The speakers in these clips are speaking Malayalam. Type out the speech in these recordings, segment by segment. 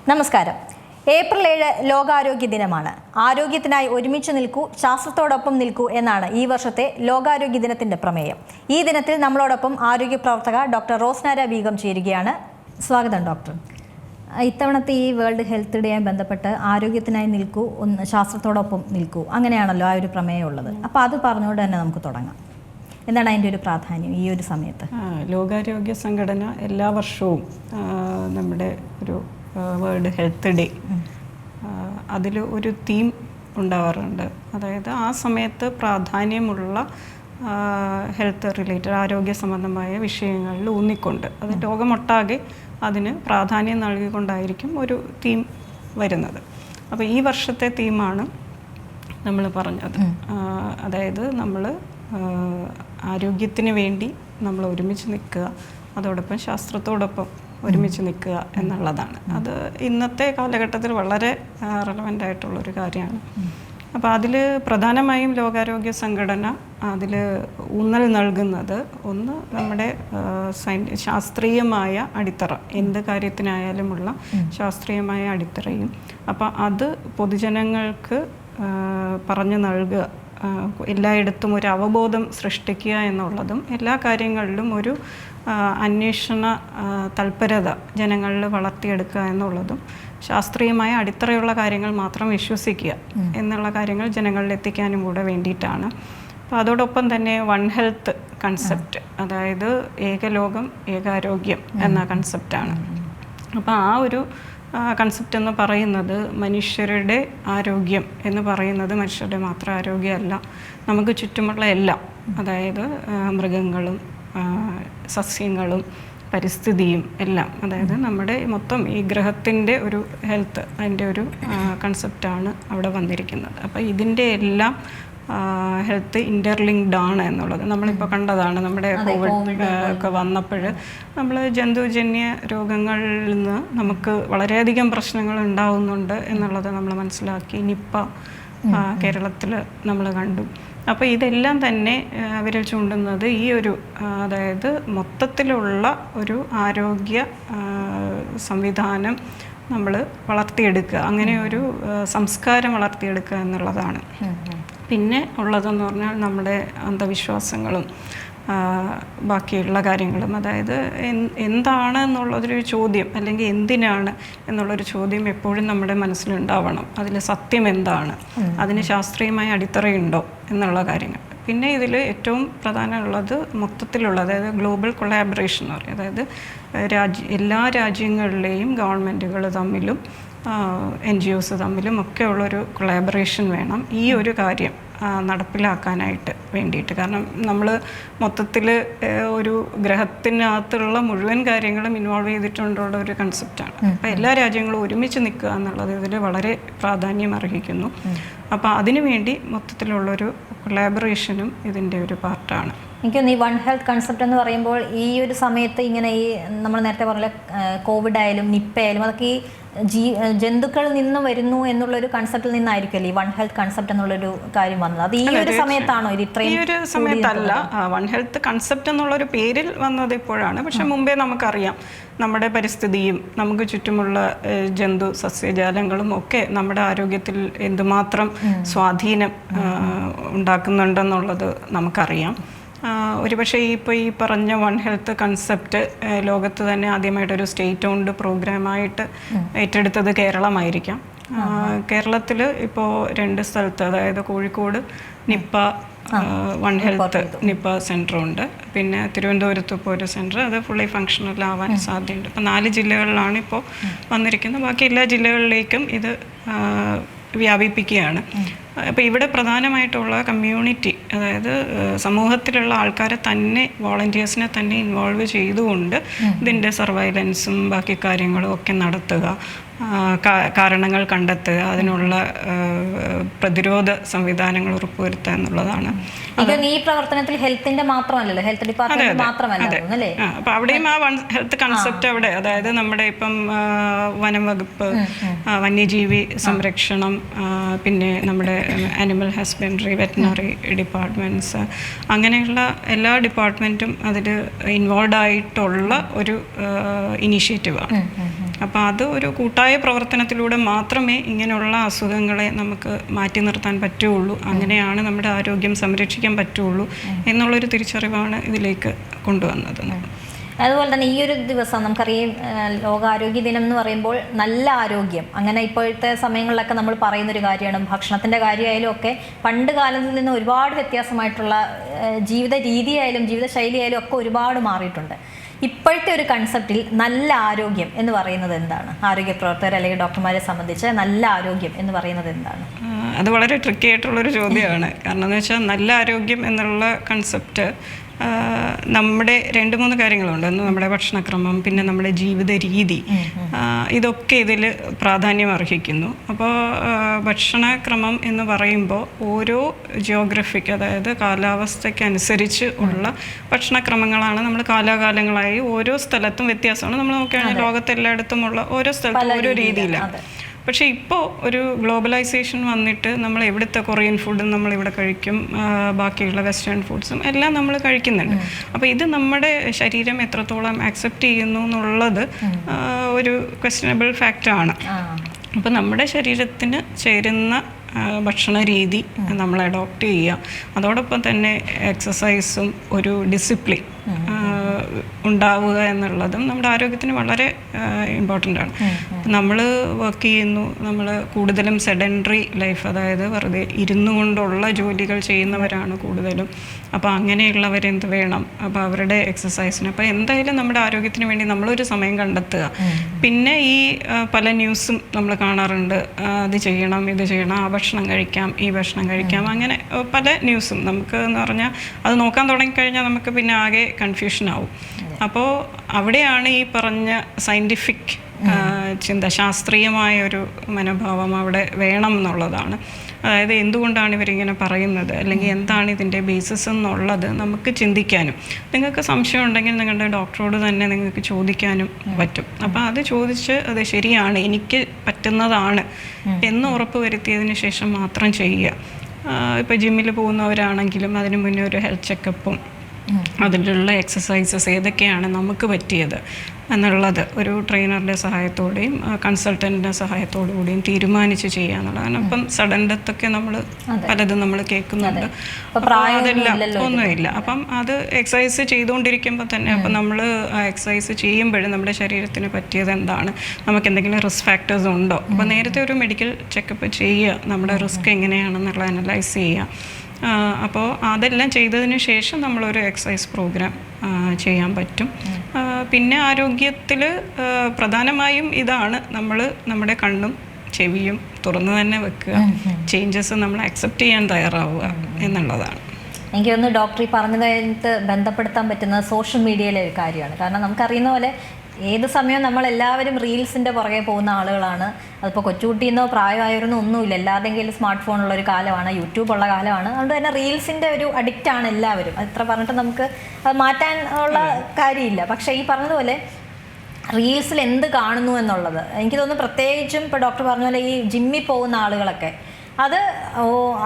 നമസ്കാരം. ഏപ്രിൽ 7 ലോകാരോഗ്യ ദിനമാണ്. ആരോഗ്യത്തിനായി ഒരുമിച്ച് നിൽക്കൂ, ശാസ്ത്രത്തോടൊപ്പം നിൽക്കൂ എന്നാണ് ഈ വർഷത്തെ ലോകാരോഗ്യ ദിനത്തിന്റെ പ്രമേയം. ഈ ദിനത്തിൽ നമ്മളോടൊപ്പം ആരോഗ്യ പ്രവർത്തക ഡോക്ടർ റോസ്നാര ബീഗം ചേരുകയാണ്. സ്വാഗതം ഡോക്ടർ. ഇത്തവണത്തെ ഈ വേൾഡ് ഹെൽത്ത് ഡേയുമായി ബന്ധപ്പെട്ട് ആരോഗ്യത്തിനായി നിൽക്കൂ, ശാസ്ത്രത്തോടൊപ്പം നിൽക്കൂ, അങ്ങനെയാണല്ലോ ആ ഒരു പ്രമേയം ഉള്ളത്. അപ്പോൾ അത് പറഞ്ഞുകൊണ്ട് തന്നെ നമുക്ക് തുടങ്ങാം. എന്താണ് അതിൻ്റെ ഒരു പ്രാധാന്യം ഈ ഒരു സമയത്ത്? ലോകാരോഗ്യ സംഘടന എല്ലാ വർഷവും നമ്മുടെ ഒരു വേൾഡ് ഹെൽത്ത് ഡേ അതിൽ ഒരു തീം ഉണ്ടാവാറുണ്ട്. അതായത് ആ സമയത്ത് പ്രാധാന്യമുള്ള ഹെൽത്ത് റിലേറ്റഡ് ആരോഗ്യ സംബന്ധമായ വിഷയങ്ങളിൽ ഊന്നിക്കൊണ്ട് അത് ലോകമൊട്ടാകെ അതിന് പ്രാധാന്യം നൽകിക്കൊണ്ടായിരിക്കും ഒരു തീം വരുന്നത്. അപ്പോൾ ഈ വർഷത്തെ തീമാണ് നമ്മൾ പറഞ്ഞത്. അതായത് നമ്മൾ ആരോഗ്യത്തിന് വേണ്ടി നമ്മൾ ഒരുമിച്ച് നിൽക്കുക, അതോടൊപ്പം ശാസ്ത്രത്തോടൊപ്പം ഒരുമിച്ച് നിൽക്കുക എന്നുള്ളതാണ്. അത് ഇന്നത്തെ കാലഘട്ടത്തിൽ വളരെ റെലവൻ്റ് ആയിട്ടുള്ളൊരു കാര്യമാണ്. അപ്പോൾ അതിൽ പ്രധാനമായും ലോകാരോഗ്യ സംഘടന അതിൽ ഊന്നൽ നൽകുന്നത് ഒന്ന് നമ്മുടെ ശാസ്ത്രീയമായ അടിത്തറ, എന്ത് കാര്യത്തിനായാലുമുള്ള ശാസ്ത്രീയമായ അടിത്തറയും അപ്പോൾ അത് പൊതുജനങ്ങൾക്ക് പറഞ്ഞു നൽകുക, എല്ലായിടത്തും ഒരു അവബോധം സൃഷ്ടിക്കുക എന്നുള്ളതും എല്ലാ കാര്യങ്ങളിലും ഒരു അന്വേഷണ തൽപരത ജനങ്ങളിൽ വളർത്തിയെടുക്കുക എന്നുള്ളതും ശാസ്ത്രീയമായ അടിത്തറയുള്ള കാര്യങ്ങൾ മാത്രം വിശ്വസിക്കുക എന്നുള്ള കാര്യങ്ങൾ ജനങ്ങളിൽ എത്തിക്കാനും കൂടെ വേണ്ടിയിട്ടാണ്. അപ്പോൾ അതോടൊപ്പം തന്നെ വൺ ഹെൽത്ത് കൺസെപ്റ്റ്, അതായത് ഏകലോകം ഏകാരോഗ്യം എന്ന കൺസെപ്റ്റാണ്. അപ്പോൾ ആ ഒരു കൺസെപ്റ്റ് എന്ന് പറയുന്നത് മനുഷ്യരുടെ ആരോഗ്യം എന്ന് പറയുന്നത് മനുഷ്യരുടെ മാത്രം ആരോഗ്യമല്ല, നമുക്ക് ചുറ്റുമുള്ള എല്ലാം, അതായത് മൃഗങ്ങളും സസ്യങ്ങളും പരിസ്ഥിതിയും എല്ലാം, അതായത് നമ്മുടെ മൊത്തം ഈ ഗ്രഹത്തിൻ്റെ ഒരു ഹെൽത്ത്, അതിൻ്റെ ഒരു കൺസെപ്റ്റാണ് അവിടെ വന്നിരിക്കുന്നത്. അപ്പോൾ ഇതിൻ്റെ എല്ലാം ഹെൽത്ത് ഇൻ്റർലിങ്ക്ഡ് ആണ് എന്നുള്ളത് നമ്മളിപ്പോൾ കണ്ടതാണ്. നമ്മുടെ കോവിഡ് ഒക്കെ വന്നപ്പോൾ നമ്മൾ ജന്തുജന്യ രോഗങ്ങളിൽ നിന്ന് നമുക്ക് വളരെയധികം പ്രശ്നങ്ങൾ ഉണ്ടാവുന്നുണ്ട് എന്നുള്ളത് നമ്മൾ മനസ്സിലാക്കി. നിപ്പ കേരളത്തിൽ നമ്മൾ കണ്ടു. അപ്പോൾ ഇതെല്ലാം തന്നെ വിരൽ ചൂണ്ടുന്നത് ഈ ഒരു അതായത് മൊത്തത്തിലുള്ള ഒരു ആരോഗ്യ സംവിധാനം നമ്മൾ വളർത്തിയെടുക്കുക, അങ്ങനെ ഒരു സംസ്കാരം വളർത്തിയെടുക്കുക എന്നുള്ളതാണ്. പിന്നെ ഉള്ളതെന്ന് പറഞ്ഞാൽ നമ്മുടെ അന്ധവിശ്വാസങ്ങളും ബാക്കിയുള്ള കാര്യങ്ങളും, അതായത് എന്താണ് എന്നുള്ളതൊരു ചോദ്യം, അല്ലെങ്കിൽ എന്തിനാണ് എന്നുള്ളൊരു ചോദ്യം എപ്പോഴും നമ്മുടെ മനസ്സിലുണ്ടാവണം. അതിൽ സത്യം എന്താണ്, അതിന് ശാസ്ത്രീയമായ അടിത്തറയുണ്ടോ എന്നുള്ള കാര്യങ്ങൾ. പിന്നെ ഇതിൽ ഏറ്റവും പ്രധാനമുള്ളത് മൊത്തത്തിലുള്ള, അതായത് ഗ്ലോബൽ കൊളാബറേഷൻ എന്ന് പറയും. അതായത് എല്ലാ രാജ്യങ്ങളിലെയും ഗവൺമെൻറ്റുകൾ തമ്മിലും NGOs തമ്മിലും ഒക്കെ ഉള്ളൊരു കൊളാബറേഷൻ വേണം ഈ ഒരു കാര്യം നടപ്പിലാക്കാനായിട്ട് വേണ്ടിയിട്ട്. കാരണം നമ്മൾ മൊത്തത്തിൽ ഒരു ഗ്രഹത്തിനകത്തുള്ള മുഴുവൻ കാര്യങ്ങളും ഇൻവോൾവ് ചെയ്തിട്ടുള്ള ഒരു കൺസെപ്റ്റാണ്. അപ്പോൾ എല്ലാ രാജ്യങ്ങളും ഒരുമിച്ച് നിൽക്കുക എന്നുള്ളത് ഇതിൽ വളരെ പ്രാധാന്യം അർഹിക്കുന്നു. അപ്പോൾ അതിനു വേണ്ടി മൊത്തത്തിലുള്ളൊരു കൊളാബറേഷനും ഇതിൻ്റെ ഒരു പാർട്ടാണ്. എനിക്കൊന്ന് ഈ വൺ ഹെൽത്ത് കൺസെപ്റ്റ് എന്ന് പറയുമ്പോൾ ഈ ഒരു സമയത്ത് ഇങ്ങനെ ഈ നമ്മൾ നേരത്തെ പറഞ്ഞ കോവിഡ് ആയാലും നിപ്പ ആയാലും അതൊക്കെ ഈ ജന്തുക്കളിൽ നിന്ന് വരുന്നു എന്നുള്ളൊരു കൺസെപ്റ്റിൽ നിന്നായിരിക്കുമല്ലോ ഈ വൺ ഹെൽത്ത് കൺസെപ്റ്റ് എന്നുള്ളൊരു കാര്യം വന്നത്. അത് ഈ ഒരു സമയത്താണോ ഇത് ഇത്രയും? ഈ ഒരു സമയത്തല്ല. വൺ ഹെൽത്ത് കൺസെപ്റ്റ് എന്നുള്ളൊരു പേരിൽ വന്നത് ഇപ്പോഴാണ്. പക്ഷെ മുമ്പേ നമുക്കറിയാം നമ്മുടെ പരിസ്ഥിതിയും നമുക്ക് ചുറ്റുമുള്ള ജന്തു സസ്യജാലങ്ങളും ഒക്കെ നമ്മുടെ ആരോഗ്യത്തിൽ എന്തുമാത്രം സ്വാധീനം ഉണ്ടാക്കുന്നുണ്ടെന്നുള്ളത് നമുക്കറിയാം. ഒരുപക്ഷെ ഇപ്പോൾ ഈ പറഞ്ഞ വൺ ഹെൽത്ത് കൺസെപ്റ്റ് ലോകത്ത് തന്നെ ആദ്യമായിട്ടൊരു സ്റ്റേറ്റ് ഓൺഡ് പ്രോഗ്രാമായിട്ട് ഏറ്റെടുത്തത് കേരളമായിരിക്കാം. കേരളത്തിൽ ഇപ്പോൾ 2 സ്ഥലത്ത്, അതായത് കോഴിക്കോട് നിപ്പ വൺ ഹെൽത്ത് നിപ്പ സെൻ്ററുണ്ട്, പിന്നെ തിരുവനന്തപുരത്ത് ഇപ്പോൾ ഒരു സെൻറ്റർ, അത് ഫുള്ളി ഫങ്ഷണൽ ആവാൻ സാധ്യതയുണ്ട്. ഇപ്പോൾ 4 ജില്ലകളിലാണ് ഇപ്പോൾ വന്നിരിക്കുന്നത്. ബാക്കി എല്ലാ ജില്ലകളിലേക്കും ഇത് വ്യാപിപ്പിക്കുകയാണ്. അപ്പോൾ ഇവിടെ പ്രധാനമായിട്ടുള്ള കമ്മ്യൂണിറ്റി, അതായത് സമൂഹത്തിലുള്ള ആൾക്കാരെ തന്നെ, വോളണ്ടിയേഴ്സിനെ തന്നെ ഇൻവോൾവ് ചെയ്തുകൊണ്ട് ഇതിൻ്റെ സർവൈലൻസും ബാക്കി കാര്യങ്ങളും ഒക്കെ നടത്തുക, കാരണങ്ങൾ കണ്ടെത്തുക, അതിനുള്ള പ്രതിരോധ സംവിധാനങ്ങൾ ഉറപ്പുവരുത്തുക എന്നുള്ളതാണ്. ഈ പ്രവർത്തനത്തിൽ ഹെൽത്തിന്റെ മാത്രമല്ലല്ലോ, ഹെൽത്ത് ഡിപ്പാർട്ട്മെന്റ് മാത്രമല്ല. അപ്പോൾ അവിടെയും ആ വൺ ഹെൽത്ത് കൺസെപ്റ്റ് അവിടെ, അതായത് നമ്മുടെ ഇപ്പം വനം വകുപ്പ്, വന്യജീവി സംരക്ഷണം, പിന്നെ നമ്മുടെ ആനിമൽ ഹസ്ബൻഡറി, വെറ്റിനറി ഡിപ്പാർട്ട്മെൻറ്റ്സ്, അങ്ങനെയുള്ള എല്ലാ ഡിപ്പാർട്ട്മെൻറ്റും അതിൽ ഇൻവോൾവ് ആയിട്ടുള്ള ഒരു ഇനീഷ്യേറ്റീവാണ്. അപ്പോൾ അത് ഒരു കൂട്ടായ പ്രവർത്തനത്തിലൂടെ മാത്രമേ ഇങ്ങനെയുള്ള അസുഖങ്ങളെ നമുക്ക് മാറ്റി നിർത്താൻ പറ്റുള്ളൂ, അങ്ങനെയാണ് നമ്മുടെ ആരോഗ്യം സംരക്ഷിക്കാൻ പറ്റുള്ളൂ എന്നുള്ളൊരു തിരിച്ചറിവാണ് ഇതിലേക്ക് കൊണ്ടുവന്നത്. അതുപോലെ തന്നെ ഈ ഒരു ദിവസം നമുക്കറിയാം, ലോകാരോഗ്യ ദിനം എന്ന് പറയുമ്പോൾ നല്ല ആരോഗ്യം, അങ്ങനെ ഇപ്പോഴത്തെ സമയങ്ങളിലൊക്കെ നമ്മൾ പറയുന്നൊരു കാര്യമാണ്. ഭക്ഷണത്തിൻ്റെ കാര്യമായാലും ഒക്കെ പണ്ട് കാലത്തിൽ നിന്ന് ഒരുപാട് വ്യത്യാസമായിട്ടുള്ള ജീവിത രീതിയായാലും ജീവിതശൈലി ആയാലും ഒക്കെ ഒരുപാട് മാറിയിട്ടുണ്ട്. ഇപ്പോഴത്തെ ഒരു കൺസെപ്റ്റിൽ നല്ല ആരോഗ്യം എന്ന് പറയുന്നത് എന്താണ്? ആരോഗ്യ പ്രവർത്തകർ അല്ലെങ്കിൽ ഡോക്ടർമാരെ സംബന്ധിച്ച് നല്ല ആരോഗ്യം എന്ന് പറയുന്നത് എന്താണ്? അത് വളരെ ട്രിക്കി ആയിട്ടുള്ളൊരു ചോദ്യമാണ്. കാരണം എന്ന് വെച്ചാൽ നല്ല ആരോഗ്യം എന്നുള്ള കൺസെപ്റ്റ് നമ്മുടെ 2-3 കാര്യങ്ങളുണ്ട്. ഒന്ന് നമ്മുടെ ഭക്ഷണക്രമം, പിന്നെ നമ്മുടെ ജീവിത രീതി, ഇതൊക്കെ ഇതിൽ പ്രാധാന്യം അർഹിക്കുന്നു. അപ്പോൾ ഭക്ഷണക്രമം എന്ന് പറയുമ്പോൾ ഓരോ ജിയോഗ്രഫിക്ക്, അതായത് കാലാവസ്ഥയ്ക്കനുസരിച്ച് ഉള്ള ഭക്ഷണക്രമങ്ങളാണ് നമ്മൾ കാലാകാലങ്ങളായി ഓരോ സ്ഥലത്തും വ്യത്യാസമാണ്. നമ്മൾ നോക്കുകയാണെങ്കിൽ ലോകത്തെല്ലായിടത്തുമുള്ള ഓരോ സ്ഥലത്തും ഓരോ രീതിയിലാണ്. പക്ഷേ ഇപ്പോൾ ഒരു ഗ്ലോബലൈസേഷൻ വന്നിട്ട് നമ്മൾ എവിടുത്തെ കൊറിയൻ ഫുഡും നമ്മളിവിടെ കഴിക്കും, ബാക്കിയുള്ള വെസ്റ്റേൺ ഫുഡ്സും എല്ലാം നമ്മൾ കഴിക്കുന്നുണ്ട്. അപ്പോൾ ഇത് നമ്മുടെ ശരീരം എത്രത്തോളം ആക്സെപ്റ്റ് ചെയ്യുന്നു എന്നുള്ളത് ഒരു ക്വസ്റ്റ്യനബിൾ ഫാക്റ്റാണ്. അപ്പോൾ നമ്മുടെ ശരീരത്തിന് ചേരുന്ന ഭക്ഷണ രീതി നമ്മൾ അഡോപ്റ്റ് ചെയ്യുക, അതോടൊപ്പം തന്നെ എക്സസൈസും ഒരു ഡിസിപ്ലിൻ ഉണ്ടാവുക എന്നുള്ളതും നമ്മുടെ ആരോഗ്യത്തിന് വളരെ ഇമ്പോർട്ടൻ്റ് ആണ്. നമ്മൾ വർക്ക് ചെയ്യുന്നു, നമ്മൾ കൂടുതലും സെഡൻറ്ററി ലൈഫ്, അതായത് വെറുതെ ഇരുന്നു കൊണ്ടുള്ള ജോലികൾ ചെയ്യുന്നവരാണ് കൂടുതലും. അപ്പോൾ അങ്ങനെയുള്ളവരെന്ത് വേണം, അപ്പോൾ അവരുടെ എക്സസൈസിന്, അപ്പോൾ എന്തായാലും നമ്മുടെ ആരോഗ്യത്തിന് വേണ്ടി നമ്മളൊരു സമയം കണ്ടെത്തുക. പിന്നെ ഈ പല ന്യൂസും നമ്മൾ കാണാറുണ്ട്, അത് ചെയ്യണം, ഇത് ചെയ്യണം, ആ ഭക്ഷണം കഴിക്കാം, ഈ ഭക്ഷണം കഴിക്കാം, അങ്ങനെ പല ന്യൂസും നമുക്ക് എന്ന് പറഞ്ഞാൽ അത് നോക്കാൻ തുടങ്ങിക്കഴിഞ്ഞാൽ നമുക്ക് പിന്നെ ആകെ കൺഫ്യൂഷൻ ആവും. അപ്പോൾ അവിടെയാണ് ഈ പറഞ്ഞ സയൻറ്റിഫിക് ചിന്ത, ശാസ്ത്രീയമായ ഒരു മനോഭാവം അവിടെ വേണം എന്നുള്ളതാണ്. അതായത് എന്തുകൊണ്ടാണ് ഇവരിങ്ങനെ പറയുന്നത്, അല്ലെങ്കിൽ എന്താണ് ഇതിൻ്റെ ബേസിസ് എന്നുള്ളത് നമുക്ക് ചിന്തിക്കാനും, നിങ്ങൾക്ക് സംശയം ഉണ്ടെങ്കിൽ നിങ്ങളുടെ ഡോക്ടറോട് തന്നെ നിങ്ങൾക്ക് ചോദിക്കാനും പറ്റും. അപ്പോൾ അത് ചോദിച്ച് അത് ശരിയാണ്, എനിക്ക് പറ്റുന്നതാണ് എന്ന് ഉറപ്പ് വരുത്തിയതിന് ശേഷം മാത്രം ചെയ്യുക. ഇപ്പോൾ ജിമ്മിൽ പോകുന്നവരാണെങ്കിലും അതിന് മുന്നേ ഒരു ഹെൽത്ത് ചെക്കപ്പും അതിലുള്ള എക്സസൈസസ് ഏതൊക്കെയാണ് നമുക്ക് പറ്റിയത് എന്നുള്ളത് ഒരു ട്രെയിനറുടെ സഹായത്തോടെയും കൺസൾട്ടൻറ്റിൻ്റെ സഹായത്തോടു കൂടിയും തീരുമാനിച്ച് ചെയ്യുക എന്നുള്ളതാണ്. അപ്പം സഡൻ ഡെത്തൊക്കെ നമ്മൾ പലതും നമ്മൾ കേൾക്കുന്നുണ്ട്, അതെല്ലാം ഒന്നുമില്ല. അപ്പം അത് എക്സസൈസ് ചെയ്തുകൊണ്ടിരിക്കുമ്പോൾ തന്നെ അപ്പം നമ്മൾ ആ എക്സസൈസ് ചെയ്യുമ്പോഴും നമ്മുടെ ശരീരത്തിന് പറ്റിയത് എന്താണ്, നമുക്ക് എന്തെങ്കിലും റിസ്ക് ഫാക്ടേഴ്സ് ഉണ്ടോ, അപ്പോൾ നേരത്തെ ഒരു മെഡിക്കൽ ചെക്കപ്പ് ചെയ്യുക, നമ്മുടെ റിസ്ക് എങ്ങനെയാണെന്നുള്ള അനലൈസ് ചെയ്യുക. അപ്പോൾ അതെല്ലാം ചെയ്തതിന് ശേഷം നമ്മളൊരു എക്സസൈസ് പ്രോഗ്രാം ചെയ്യാൻ പറ്റും. പിന്നെ ആരോഗ്യത്തിൽ പ്രധാനമായും ഇതാണ്, നമ്മൾ നമ്മുടെ കണ്ണും ചെവിയും തുറന്നു തന്നെ വെക്കുക, ചേഞ്ചസ് നമ്മൾ അക്സെപ്റ്റ് ചെയ്യാൻ തയ്യാറാവുക എന്നുള്ളതാണ്. എനിക്ക് തോന്നുന്നു ഡോക്ടർ ഈ പറഞ്ഞതായിട്ട് ബന്ധപ്പെടുത്താൻ പറ്റുന്ന സോഷ്യൽ മീഡിയയിലെ ഒരു കാര്യമാണ്. കാരണം നമുക്കറിയുന്ന പോലെ ഏത് സമയവും നമ്മളെല്ലാവരും റീൽസിൻ്റെ പുറകെ പോകുന്ന ആളുകളാണ്. അതിപ്പോൾ കൊച്ചുകുട്ടിയെന്നോ പ്രായമായവരെന്നോ ഒന്നുമില്ല, എല്ലാവരുടെയും കയ്യിൽ സ്മാർട്ട് ഫോണുള്ളൊരു കാലമാണ്, യൂട്യൂബുള്ള കാലമാണ്. അതുകൊണ്ട് തന്നെ റീൽസിൻ്റെ ഒരു അഡിക്റ്റാണ് എല്ലാവരും. അത്ര പറഞ്ഞിട്ട് നമുക്ക് അത് മാറ്റാൻ ഉള്ള കാര്യമില്ല. പക്ഷേ ഈ പറഞ്ഞതുപോലെ റീൽസിൽ എന്ത് കാണുന്നു എന്നുള്ളത് എനിക്ക് തോന്നുന്നു, പ്രത്യേകിച്ചും ഇപ്പോൾ ഡോക്ടർ പറഞ്ഞ പോലെ ഈ ജിമ്മിൽ പോകുന്ന ആളുകളൊക്കെ അത്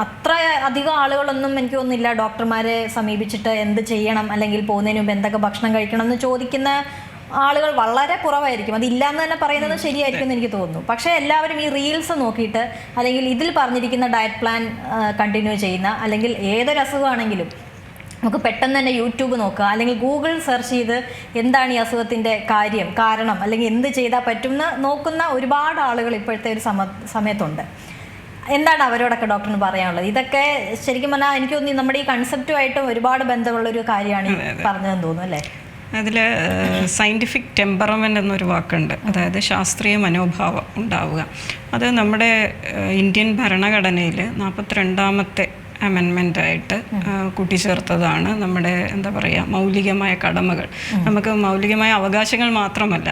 അത്ര അധികം ആളുകളൊന്നും എനിക്ക് തോന്നുന്നില്ല ഡോക്ടർമാരെ സമീപിച്ചിട്ട് എന്ത് ചെയ്യണം അല്ലെങ്കിൽ പോകുന്നതിന് മുമ്പ് എന്തൊക്കെ ഭക്ഷണം കഴിക്കണം എന്ന് ചോദിക്കുന്ന ആളുകൾ വളരെ കുറവായിരിക്കും. അതില്ലാന്ന് തന്നെ പറയുന്നത് ശരിയായിരിക്കും എന്ന് എനിക്ക് തോന്നുന്നു. പക്ഷേ എല്ലാവരും ഈ റീൽസ് നോക്കിയിട്ട് അല്ലെങ്കിൽ ഇതിൽ പറഞ്ഞിരിക്കുന്ന ഡയറ്റ് പ്ലാൻ കണ്ടിന്യൂ ചെയ്യുന്ന, അല്ലെങ്കിൽ ഏതൊരു അസുഖമാണെങ്കിലും നമുക്ക് പെട്ടെന്ന് തന്നെ യൂട്യൂബ് നോക്കുക, അല്ലെങ്കിൽ ഗൂഗിൾ സെർച്ച് ചെയ്ത് എന്താണ് ഈ അസുഖത്തിൻ്റെ കാരണം അല്ലെങ്കിൽ എന്ത് ചെയ്താൽ പറ്റും എന്ന് നോക്കുന്ന ഒരുപാട് ആളുകൾ ഇപ്പോഴത്തെ ഒരു സമയത്തുണ്ട്. എന്താണ് അവരോടൊക്കെ ഡോക്ടറിന് പറയാനുള്ളത്? ഇതൊക്കെ ശരിക്കും പറഞ്ഞാൽ എനിക്ക് തോന്നുന്നു നമ്മുടെ ഈ കൺസെപ്റ്റുമായിട്ടും ഒരുപാട് ബന്ധമുള്ളൊരു കാര്യമാണ് പറഞ്ഞതെന്ന് തോന്നുന്നു അല്ലേ? അതിൽ സയൻറ്റിഫിക് ടെമ്പറമെൻ്റ് എന്നൊരു വാക്കുണ്ട്, അതായത് ശാസ്ത്രീയ മനോഭാവം ഉണ്ടാവുക. അത് നമ്മുടെ ഇന്ത്യൻ ഭരണഘടനയിൽ 42ാമത്തെ അമെൻമെൻ്റായിട്ട് കൂട്ടിച്ചേർത്തതാണ്. നമ്മുടെ എന്താ പറയുക, മൗലികമായ കടമകൾ, നമുക്ക് മൗലികമായ അവകാശങ്ങൾ മാത്രമല്ല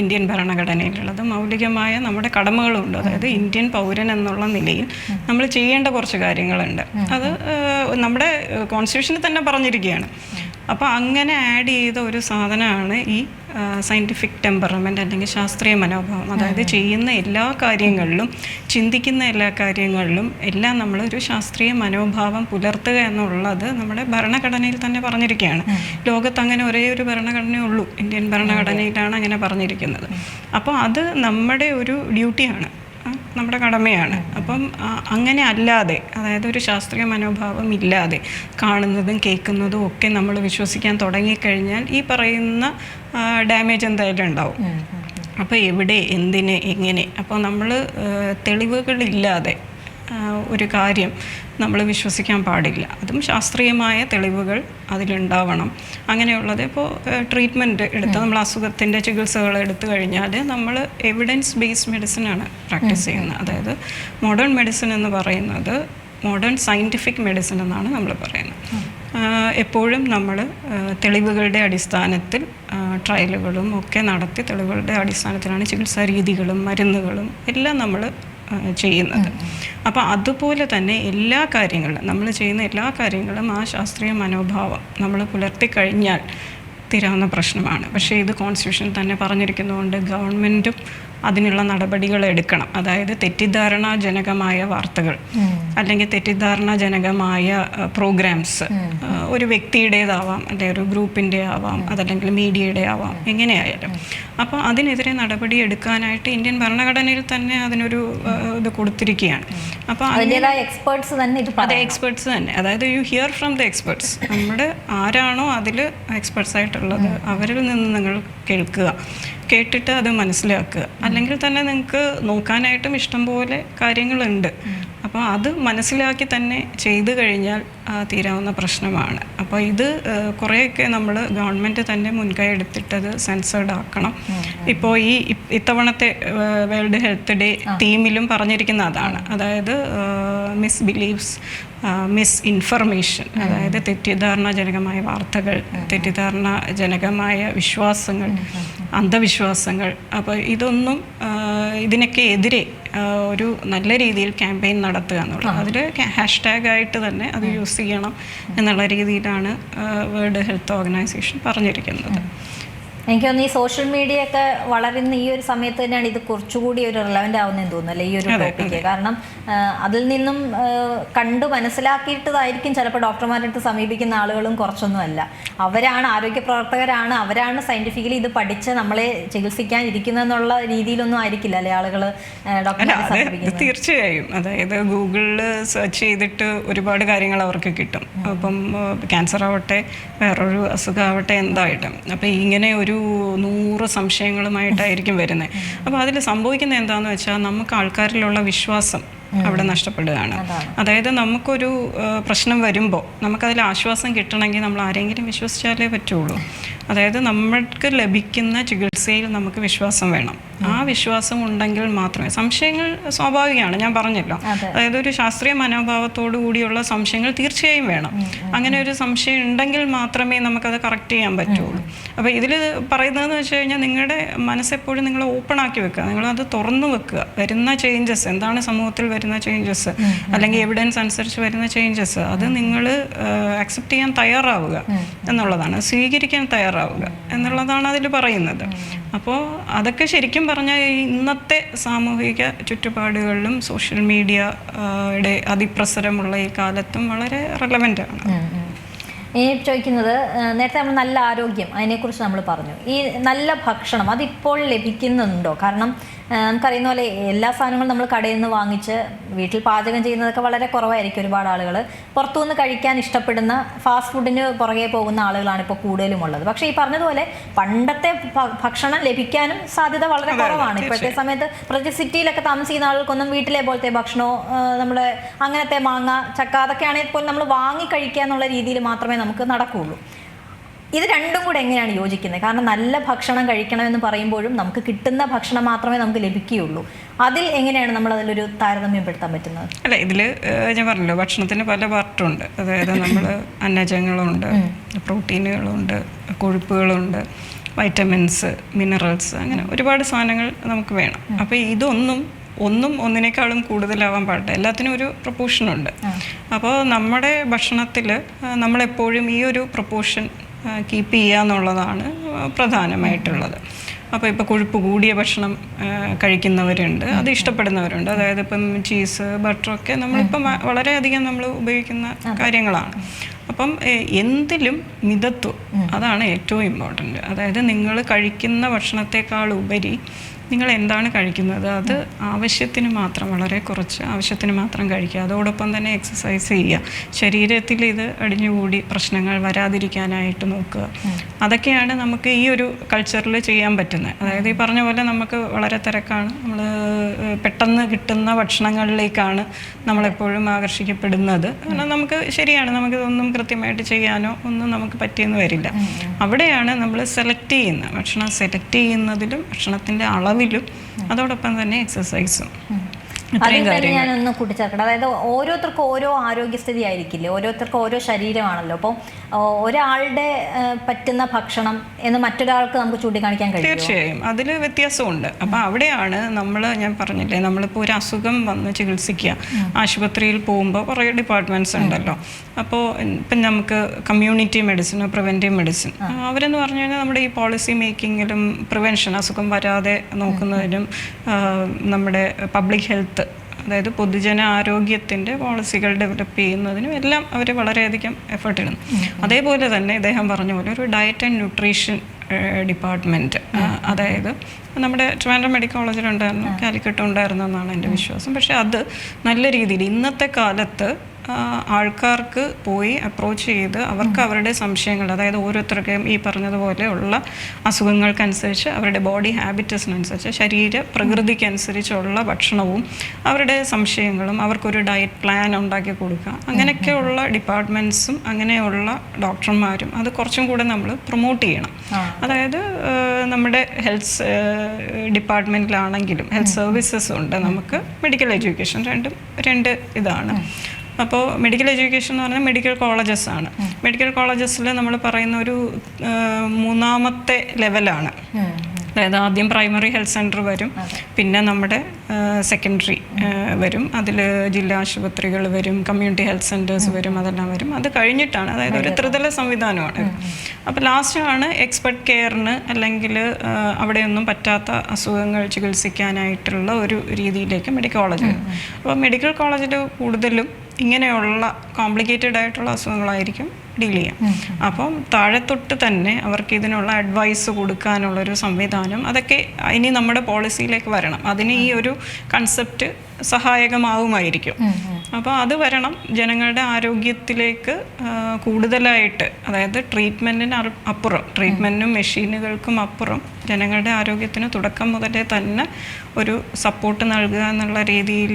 ഇന്ത്യൻ ഭരണഘടനയിലുള്ളത്, മൗലികമായ നമ്മുടെ കടമകളുണ്ട്. അതായത് ഇന്ത്യൻ പൗരൻ എന്നുള്ള നിലയിൽ നമ്മൾ ചെയ്യേണ്ട കുറച്ച് കാര്യങ്ങളുണ്ട്. അത് നമ്മുടെ കോൺസ്റ്റിറ്റ്യൂഷനിൽ തന്നെ പറഞ്ഞിരിക്കുകയാണ്. അപ്പോൾ അങ്ങനെ ആഡ് ചെയ്ത ഒരു സാധനമാണ് ഈ സയൻറ്റിഫിക് ടെമ്പറമെൻ്റ് അല്ലെങ്കിൽ ശാസ്ത്രീയ മനോഭാവം, അതായത് ചെയ്യുന്ന എല്ലാ കാര്യങ്ങളിലും ചിന്തിക്കുന്ന എല്ലാ കാര്യങ്ങളിലും എല്ലാം നമ്മളൊരു ശാസ്ത്രീയ മനോഭാവം പുലർത്തുക എന്നുള്ളത് നമ്മുടെ ഭരണഘടനയിൽ തന്നെ പറഞ്ഞിരിക്കുകയാണ്. ലോകത്ത് അങ്ങനെ ഒരേ ഒരു ഭരണഘടനയേ ഉള്ളൂ, ഇന്ത്യൻ ഭരണഘടനയിലാണ് അങ്ങനെ പറഞ്ഞിരിക്കുന്നത്. അപ്പോൾ അത് നമ്മുടെ ഒരു ഡ്യൂട്ടിയാണ്, നമ്മുടെ കടമയാണ്. അപ്പം അങ്ങനെ അല്ലാതെ, അതായത് ഒരു ശാസ്ത്രീയ മനോഭാവം ഇല്ലാതെ കാണുന്നതും കേൾക്കുന്നതും ഒക്കെ നമ്മൾ വിശ്വസിക്കാൻ തുടങ്ങിക്കഴിഞ്ഞാൽ ഈ പറയുന്ന ഡാമേജ് എന്തായാലും ഉണ്ടാവും. അപ്പോൾ എവിടെ, എന്തിന്, എങ്ങനെ? അപ്പോൾ നമ്മൾ തെളിവുകളില്ലാതെ ഒരു കാര്യം നമ്മൾ വിശ്വസിക്കാൻ പാടില്ല. അതും ശാസ്ത്രീയമായ തെളിവുകൾ അതിലുണ്ടാവണം. അങ്ങനെയുള്ളത് ഇപ്പോൾ ട്രീറ്റ്മെൻറ്റ് എടുത്ത് നമ്മൾ അസുഖത്തിൻ്റെ ചികിത്സകൾ എടുത്തു കഴിഞ്ഞാൽ നമ്മൾ എവിഡൻസ് ബേസ്ഡ് മെഡിസിനാണ് പ്രാക്ടീസ് ചെയ്യുന്നത്. അതായത് മോഡേൺ മെഡിസിൻ എന്ന് പറയുന്നത് മോഡേൺ സയൻറ്റിഫിക് മെഡിസിൻ എന്നാണ് നമ്മൾ പറയുന്നത്. എപ്പോഴും നമ്മൾ തെളിവുകളുടെ അടിസ്ഥാനത്തിൽ ട്രയലുകളും ഒക്കെ നടത്തി തെളിവുകളുടെ അടിസ്ഥാനത്തിലാണ് ചികിത്സാ രീതികളും മരുന്നുകളും എല്ലാം നമ്മൾ ചെയ്യുന്നത്. അപ്പോൾ അതുപോലെ തന്നെ എല്ലാ കാര്യങ്ങളും നമ്മൾ ചെയ്യുന്ന എല്ലാ കാര്യങ്ങളും ആ ശാസ്ത്രീയ മനോഭാവം നമ്മൾ പുലർത്തിക്കഴിഞ്ഞാൽ തീരാവുന്ന പ്രശ്നമാണ്. പക്ഷേ ഇത് കോൺസ്റ്റിറ്റ്യൂഷനിൽ തന്നെ പറഞ്ഞിരിക്കുന്നതുകൊണ്ട് ഗവൺമെൻറ്റും അതിനുള്ള നടപടികൾ എടുക്കണം. അതായത് തെറ്റിദ്ധാരണാജനകമായ വാർത്തകൾ അല്ലെങ്കിൽ തെറ്റിദ്ധാരണാജനകമായ പ്രോഗ്രാംസ് ഒരു വ്യക്തിയുടേതാവാം, അല്ലെങ്കിൽ ഒരു ഗ്രൂപ്പിൻ്റെ ആവാം, അതല്ലെങ്കിൽ മീഡിയയുടെ ആവാം, എങ്ങനെയായാലും. അപ്പോൾ അതിനെതിരെ നടപടി എടുക്കാനായിട്ട് ഇന്ത്യൻ ഭരണഘടനയിൽ തന്നെ അതിനൊരു ഇത് കൊടുത്തിരിക്കുകയാണ്. അപ്പോൾ എക്സ്പേർട്സ് തന്നെ, അതെ, എക്സ്പേർട്സ് തന്നെ. അതായത് you hear from the experts. നമ്മുടെ ആരാണോ അതിൽ എക്സ്പേർട്സ് ആയിട്ടുള്ളത് അവരിൽ നിന്ന് നിങ്ങൾ കേൾക്കുക, കേട്ടിട്ട് അത് മനസ്സിലാക്കുക. അല്ലെങ്കിൽ തന്നെ നിങ്ങൾക്ക് നോക്കാനായിട്ടും ഇഷ്ടംപോലെ കാര്യങ്ങളുണ്ട്. അപ്പോൾ അത് മനസ്സിലാക്കി തന്നെ ചെയ്തു കഴിഞ്ഞാൽ തീരാവുന്ന പ്രശ്നമാണ്. അപ്പോൾ ഇത് കുറേയൊക്കെ നമ്മൾ ഗവൺമെൻറ് തന്നെ മുൻകൈ എടുത്തിട്ടത് സെൻസേർഡ് ആക്കണം. ഇപ്പോൾ ഈ ഇത്തവണത്തെ വേൾഡ് ഹെൽത്ത് ഡേ തീമിലും പറഞ്ഞിരിക്കുന്ന അതാണ്. അതായത് മിസ് ബിലീവ്സ്, മിസ് ഇൻഫർമേഷൻ, അതായത് തെറ്റിദ്ധാരണാജനകമായ വാർത്തകൾ, തെറ്റിദ്ധാരണാജനകമായ വിശ്വാസങ്ങൾ, അന്ധവിശ്വാസങ്ങൾ. അപ്പോൾ ഇതൊന്നും ഇതിനൊക്കെ എതിരെ ഒരു നല്ല രീതിയിൽ ക്യാമ്പയിൻ നടത്തുക എന്നുള്ളത്, അതിൽ ഹാഷ്ടാഗായിട്ട് തന്നെ അത് യൂസ് ചെയ്യണം എന്നുള്ള രീതിയിലാണ് വേൾഡ് ഹെൽത്ത് ഓർഗനൈസേഷൻ പറഞ്ഞിരിക്കുന്നത്. എനിക്ക് തോന്നുന്നു ഈ സോഷ്യൽ മീഡിയ ഒക്കെ വളരുന്ന ഈ ഒരു സമയത്ത് തന്നെയാണ് ഇത് കുറച്ചുകൂടി ഒരു റിലവൻ്റ് ആവുന്നതെന്ന് തോന്നുന്നല്ലേ ഈ ഒരു ടോപ്പിക്ക്. കാരണം അതിൽ നിന്നും കണ്ടു മനസ്സിലാക്കിയിട്ടതായിരിക്കും ചിലപ്പോൾ ഡോക്ടർമാരുടെ അടുത്ത് സമീപിക്കുന്ന ആളുകളും കുറച്ചൊന്നുമല്ല. അവരാണ് ആരോഗ്യ പ്രവർത്തകരാണ്, അവരാണ് സയന്റിഫിക്കലി ഇത് പഠിച്ച് നമ്മളെ ചികിത്സിക്കാൻ ഇരിക്കുന്നതെന്നുള്ള രീതിയിലൊന്നും ആയിരിക്കില്ല അല്ലെ ആളുകൾ ഡോക്ടറെ സമീപിക്കുന്നത്. തീർച്ചയായും. അതായത് ഗൂഗിളിൽ സെർച്ച് ചെയ്തിട്ട് ഒരുപാട് കാര്യങ്ങൾ അവർക്ക് കിട്ടും. അപ്പം ക്യാൻസർ ആവട്ടെ, വേറൊരു അസുഖമാവട്ടെ, എന്തായിട്ടും. അപ്പം ഇങ്ങനെ ഒരു 100 സംശയങ്ങളുമായിട്ടായിരിക്കും വരുന്നത്. അപ്പോൾ അതിൽ സംഭവിക്കുന്നത് എന്താണെന്ന് വെച്ചാൽ നമുക്ക് ആൾക്കാരിലുള്ള വിശ്വാസം അവിടെ നഷ്ടപ്പെടുകയാണ്. അതായത് നമുക്കൊരു പ്രശ്നം വരുമ്പോൾ നമുക്കതിൽ ആശ്വാസം കിട്ടണമെങ്കിൽ നമ്മൾ ആരെങ്കിലും വിശ്വസിച്ചാലേ പറ്റുള്ളൂ. അതായത് നമ്മൾക്ക് ലഭിക്കുന്ന ചികിത്സയിൽ നമുക്ക് വിശ്വാസം വേണം. ആ വിശ്വാസം ഉണ്ടെങ്കിൽ മാത്രമേ, സംശയങ്ങൾ സ്വാഭാവികമാണ്, ഞാൻ പറഞ്ഞല്ലോ. അതായത് ഒരു ശാസ്ത്രീയ മനോഭാവത്തോടു കൂടിയുള്ള സംശയങ്ങൾ തീർച്ചയായും വേണം. അങ്ങനെ ഒരു സംശയം ഉണ്ടെങ്കിൽ മാത്രമേ നമുക്കത് കറക്റ്റ് ചെയ്യാൻ പറ്റുള്ളൂ. അപ്പോൾ ഇതിൽ പറയുന്നതെന്ന് വെച്ച് കഴിഞ്ഞാൽ നിങ്ങളുടെ മനസ്സെപ്പോഴും നിങ്ങൾ ഓപ്പൺ ആക്കി വെക്കുക, നിങ്ങളത് തുറന്നു വെക്കുക. വരുന്ന ചേഞ്ചസ് എന്താണ്, സമൂഹത്തിൽ വരുന്ന ചേഞ്ചസ് അല്ലെങ്കിൽ എവിഡൻസ് അനുസരിച്ച് വരുന്ന ചേഞ്ചസ്, അത് നിങ്ങൾ അക്സെപ്റ്റ് ചെയ്യാൻ തയ്യാറാവുക എന്നുള്ളതാണ്, സ്വീകരിക്കാൻ തയ്യാറാവുക എന്നുള്ളതാണ് അതിൽ പറയുന്നത്. അപ്പോൾ അതൊക്കെ ശരിക്കും പറഞ്ഞാൽ ഇന്നത്തെ സാമൂഹിക ചുറ്റുപാടുകളിലും സോഷ്യൽ മീഡിയയുടെ അതിപ്രസരമുള്ള ഈ കാലത്തും വളരെ റെലവൻ്റ് ആണ്. ഇനി ചോദിക്കുന്നത്, നേരത്തെ നമ്മൾ നല്ല ആരോഗ്യം അതിനെക്കുറിച്ച് നമ്മൾ പറഞ്ഞു. ഈ നല്ല ഭക്ഷണം അതിപ്പോൾ ലഭിക്കുന്നുണ്ടോ? കാരണം നമുക്കറിയുന്ന പോലെ എല്ലാ സാധനങ്ങളും നമ്മൾ കടയിൽ നിന്ന് വാങ്ങിച്ച് വീട്ടിൽ പാചകം ചെയ്യുന്നതൊക്കെ വളരെ കുറവായിരിക്കും. ഒരുപാട് ആളുകൾ പുറത്തുനിന്ന് കഴിക്കാൻ ഇഷ്ടപ്പെടുന്ന ഫാസ്റ്റ് ഫുഡിന് പുറകെ പോകുന്ന ആളുകളാണ് ഇപ്പോൾ കൂടുതലും ഉള്ളത്. പക്ഷേ ഈ പറഞ്ഞതുപോലെ പണ്ടത്തെ ഭക്ഷണം ലഭിക്കാനും സാധ്യത വളരെ കുറവാണ്. ഇപ്പോഴത്തെ സമയത്ത് പ്രത്യേകിച്ച് സിറ്റിയിലൊക്കെ താമസിക്കുന്ന ആളുകൾക്കൊന്നും വീട്ടിലെ പോലത്തെ ഭക്ഷണമോ നമ്മുടെ അങ്ങനത്തെ മാങ്ങ, ചക്ക അതൊക്കെ ആണെങ്കിൽ പോലും നമ്മൾ വാങ്ങി കഴിക്കുക എന്നുള്ള രീതിയിൽ മാത്രമേ നമുക്ക് നടക്കുകയുള്ളൂ. ഇത് രണ്ടും കൂടെ എങ്ങനെയാണ് യോജിക്കുന്നത്? കാരണം നല്ല ഭക്ഷണം കഴിക്കണമെന്ന് പറയുമ്പോഴും നമുക്ക് കിട്ടുന്ന ഭക്ഷണം മാത്രമേ നമുക്ക് ലഭിക്കുകയുള്ളൂ. അതിൽ എങ്ങനെയാണ് നമ്മൾ അതിലൊരു താരതമ്യപ്പെടുത്താൻ പറ്റുന്നത്? അല്ല, ഇതിൽ ഞാൻ പറഞ്ഞല്ലോ, ഭക്ഷണത്തിന് പല പാർട്ടുണ്ട്. അതായത് നമ്മൾ അന്നജങ്ങളുണ്ട്, പ്രോട്ടീനുകളുണ്ട്, കൊഴുപ്പുകളുണ്ട്, വൈറ്റമിൻസ്, മിനറൽസ്, അങ്ങനെ ഒരുപാട് സാധനങ്ങൾ നമുക്ക് വേണം. അപ്പോൾ ഒന്നും ഒന്നിനേക്കാളും കൂടുതലാവാൻ പാടില്ല. എല്ലാത്തിനും ഒരു പ്രൊപ്പോർഷനുണ്ട്. അപ്പോൾ നമ്മുടെ ഭക്ഷണത്തിൽ നമ്മളെപ്പോഴും ഈ ഒരു പ്രൊപ്പോർഷൻ കീപ്പ് ചെയ്യുക എന്നുള്ളതാണ് പ്രധാനമായിട്ടുള്ളത്. അപ്പോൾ ഇപ്പോൾ കൊഴുപ്പ് കൂടിയ ഭക്ഷണം കഴിക്കുന്നവരുണ്ട്, അത് ഇഷ്ടപ്പെടുന്നവരുണ്ട്. അതായത് ഇപ്പം ചീസ്, ബട്ടറൊക്കെ നമ്മളിപ്പം വളരെയധികം നമ്മൾ ഉപയോഗിക്കുന്ന കാര്യങ്ങളാണ്. അപ്പം എന്തിലും മിതത്വം, അതാണ് ഏറ്റവും ഇമ്പോർട്ടൻ്റ്. അതായത് നിങ്ങൾ കഴിക്കുന്ന ഭക്ഷണത്തെക്കാൾ ഉപരി നിങ്ങൾ എന്താണ് കഴിക്കുന്നത് അത് ആവശ്യത്തിന് മാത്രം, വളരെ കുറച്ച് ആവശ്യത്തിന് മാത്രം കഴിക്കുക. അതോടൊപ്പം തന്നെ എക്സസൈസ് ചെയ്യുക, ശരീരത്തിൽ ഇത് അടിഞ്ഞുകൂടി പ്രശ്നങ്ങൾ വരാതിരിക്കാനായിട്ട് നോക്കുക. അതൊക്കെയാണ് നമുക്ക് ഈ ഒരു കൾച്ചറിൽ ചെയ്യാൻ പറ്റുന്നത്. അതായത് ഈ പറഞ്ഞ പോലെ നമുക്ക് വളരെ തിരക്കാണ്, നമ്മൾ പെട്ടെന്ന് കിട്ടുന്ന ഭക്ഷണങ്ങളിലേക്കാണ് നമ്മളെപ്പോഴും ആകർഷിക്കപ്പെടുന്നത്. കാരണം നമുക്ക് ശരിയാണ്, നമുക്കിതൊന്നും കൃത്യമായിട്ട് ചെയ്യാനോ ഒന്നും നമുക്ക് പറ്റിയെന്ന് വരില്ല. അവിടെയാണ് നമ്മൾ സെലക്ട് ചെയ്യുന്നത്, ഭക്ഷണം സെലക്ട് ചെയ്യുന്നതിലും ഭക്ഷണത്തിൻ്റെ അളവിലും അതോടൊപ്പം തന്നെ എക്സസൈസും. അതിൽ തന്നെ ഞാനൊന്ന് കൂട്ടിച്ചേർക്കണം. അതായത് ഓരോരുത്തർക്കും ഓരോ ആരോഗ്യസ്ഥിതി ആയിരിക്കില്ലേ, ഓരോരുത്തർക്കും ഓരോ ശരീരമാണല്ലോ. അപ്പോൾ ഒരാളുടെ പറ്റുന്ന ഭക്ഷണം എന്ന് മറ്റൊരാൾക്ക് നമുക്ക് ചൂണ്ടിക്കാണിക്കാൻ കഴിയും. തീർച്ചയായും അതിൽ വ്യത്യാസമുണ്ട്. അപ്പോൾ അവിടെയാണ് ഞാൻ പറഞ്ഞില്ലേ, നമ്മളിപ്പോൾ ഒരു അസുഖം വന്ന് ചികിത്സിക്കുക, ആശുപത്രിയിൽ പോകുമ്പോൾ കുറേ ഡിപ്പാർട്ട്മെൻറ്റ്സ് ഉണ്ടല്ലോ. അപ്പോൾ ഇപ്പം നമുക്ക് കമ്മ്യൂണിറ്റി മെഡിസിൻ, പ്രിവെൻറ്റീവ് മെഡിസിൻ, അവരെന്ന് പറഞ്ഞു കഴിഞ്ഞാൽ നമ്മുടെ ഈ പോളിസി മേക്കിങ്ങിലും പ്രിവെൻഷൻ, അസുഖം വരാതെ നോക്കുന്നതിനും നമ്മുടെ പബ്ലിക് ഹെൽത്ത്, അതായത് പൊതുജന ആരോഗ്യത്തിൻ്റെ പോളിസികൾ ഡെവലപ്പ് ചെയ്യുന്നതിനും എല്ലാം അവർ വളരെയധികം എഫേർട്ട് ഇടുന്നു. അതേപോലെ തന്നെ ഇദ്ദേഹം പറഞ്ഞ പോലെ ഒരു ഡയറ്റ് ആൻഡ് ന്യൂട്രീഷൻ ഡിപ്പാർട്ട്മെൻറ്റ്, അതായത് നമ്മുടെ ട്രിവാൻഡ്രം മെഡിക്കൽ കോളേജിലുണ്ടായിരുന്നു, കാലിക്കറ്റ് ഉണ്ടായിരുന്നു എന്നാണ് എൻ്റെ വിശ്വാസം. പക്ഷേ അത് നല്ല രീതിയിൽ ഇന്നത്തെ കാലത്ത് ആൾക്കാർക്ക് പോയി അപ്രോച്ച് ചെയ്ത് അവർക്ക് അവരുടെ സംശയങ്ങൾ, അതായത് ഓരോരുത്തർക്കും ഈ പറഞ്ഞതുപോലെയുള്ള അസുഖങ്ങൾക്കനുസരിച്ച് അവരുടെ ബോഡി ഹാബിറ്റസിനനുസരിച്ച് ശരീര പ്രകൃതിക്കനുസരിച്ചുള്ള ഭക്ഷണവും അവരുടെ സംശയങ്ങളും അവർക്കൊരു ഡയറ്റ് പ്ലാൻ ഉണ്ടാക്കി കൊടുക്കുക. അങ്ങനെയൊക്കെയുള്ള ഡിപ്പാർട്ട്മെൻറ്റ്സും അങ്ങനെയുള്ള ഡോക്ടർമാരും അത് കുറച്ചും കൂടെ നമ്മൾ പ്രൊമോട്ട് ചെയ്യണം. അതായത് നമ്മുടെ ഹെൽത്ത് ഡിപ്പാർട്ട്മെൻറ്റിലാണെങ്കിലും ഹെൽത്ത് സർവീസസ് ഉണ്ട്, നമുക്ക് മെഡിക്കൽ എഡ്യൂക്കേഷൻ, രണ്ട് ഇതാണ്. അപ്പോൾ മെഡിക്കൽ എഡ്യൂക്കേഷൻ എന്ന് പറഞ്ഞാൽ മെഡിക്കൽ കോളേജസ് ആണ്. മെഡിക്കൽ കോളേജസിൽ നമ്മൾ പറയുന്ന ഒരു മൂന്നാമത്തെ ലെവലാണ്. അതായത് ആദ്യം പ്രൈമറി ഹെൽത്ത് സെൻറ്റർ വരും, പിന്നെ നമ്മുടെ സെക്കൻഡറി വരും, അതിൽ ജില്ലാ ആശുപത്രികൾ വരും, കമ്മ്യൂണിറ്റി ഹെൽത്ത് സെൻറ്റേഴ്സ് വരും, അതെല്ലാം വരും. അത് കഴിഞ്ഞിട്ടാണ്, അതായത് ഒരു ത്രിതല സംവിധാനമാണ്. അപ്പോൾ ലാസ്റ്റാണ് എക്സ്പെർട്ട് കെയറിന്, അല്ലെങ്കിൽ അവിടെയൊന്നും പറ്റാത്ത അസുഖങ്ങൾ ചികിത്സിക്കാനായിട്ടുള്ള ഒരു രീതിയിലേക്ക് മെഡിക്കൽ കോളേജ് വരും. അപ്പോൾ മെഡിക്കൽ കോളേജിൽ കൂടുതലും ഇങ്ങനെയുള്ള കോംപ്ലിക്കേറ്റഡ് ആയിട്ടുള്ള അസുഖങ്ങളായിരിക്കും ഡീൽ ചെയ്യാം. അപ്പം താഴെത്തൊട്ട് തന്നെ അവർക്ക് ഇതിനുള്ള അഡ്വൈസ് കൊടുക്കാനുള്ളൊരു സംവിധാനം, അതൊക്കെ ഇനി നമ്മുടെ പോളിസിയിലേക്ക് വരണം. അതിന് ഈ ഒരു കൺസെപ്റ്റ് സഹായകമാവുമായിരിക്കും. അപ്പോൾ അത് വരണം, ജനങ്ങളുടെ ആരോഗ്യത്തിലേക്ക് കൂടുതലായിട്ട്, അതായത് ട്രീറ്റ്മെൻറ്റിന് അപ്പുറം, ട്രീറ്റ്മെൻറ്റിനും മെഷീനുകൾക്കും അപ്പുറം ജനങ്ങളുടെ ആരോഗ്യത്തിന് തുടക്കം മുതലേ തന്നെ ഒരു സപ്പോർട്ട് നൽകുക എന്നുള്ള രീതിയിൽ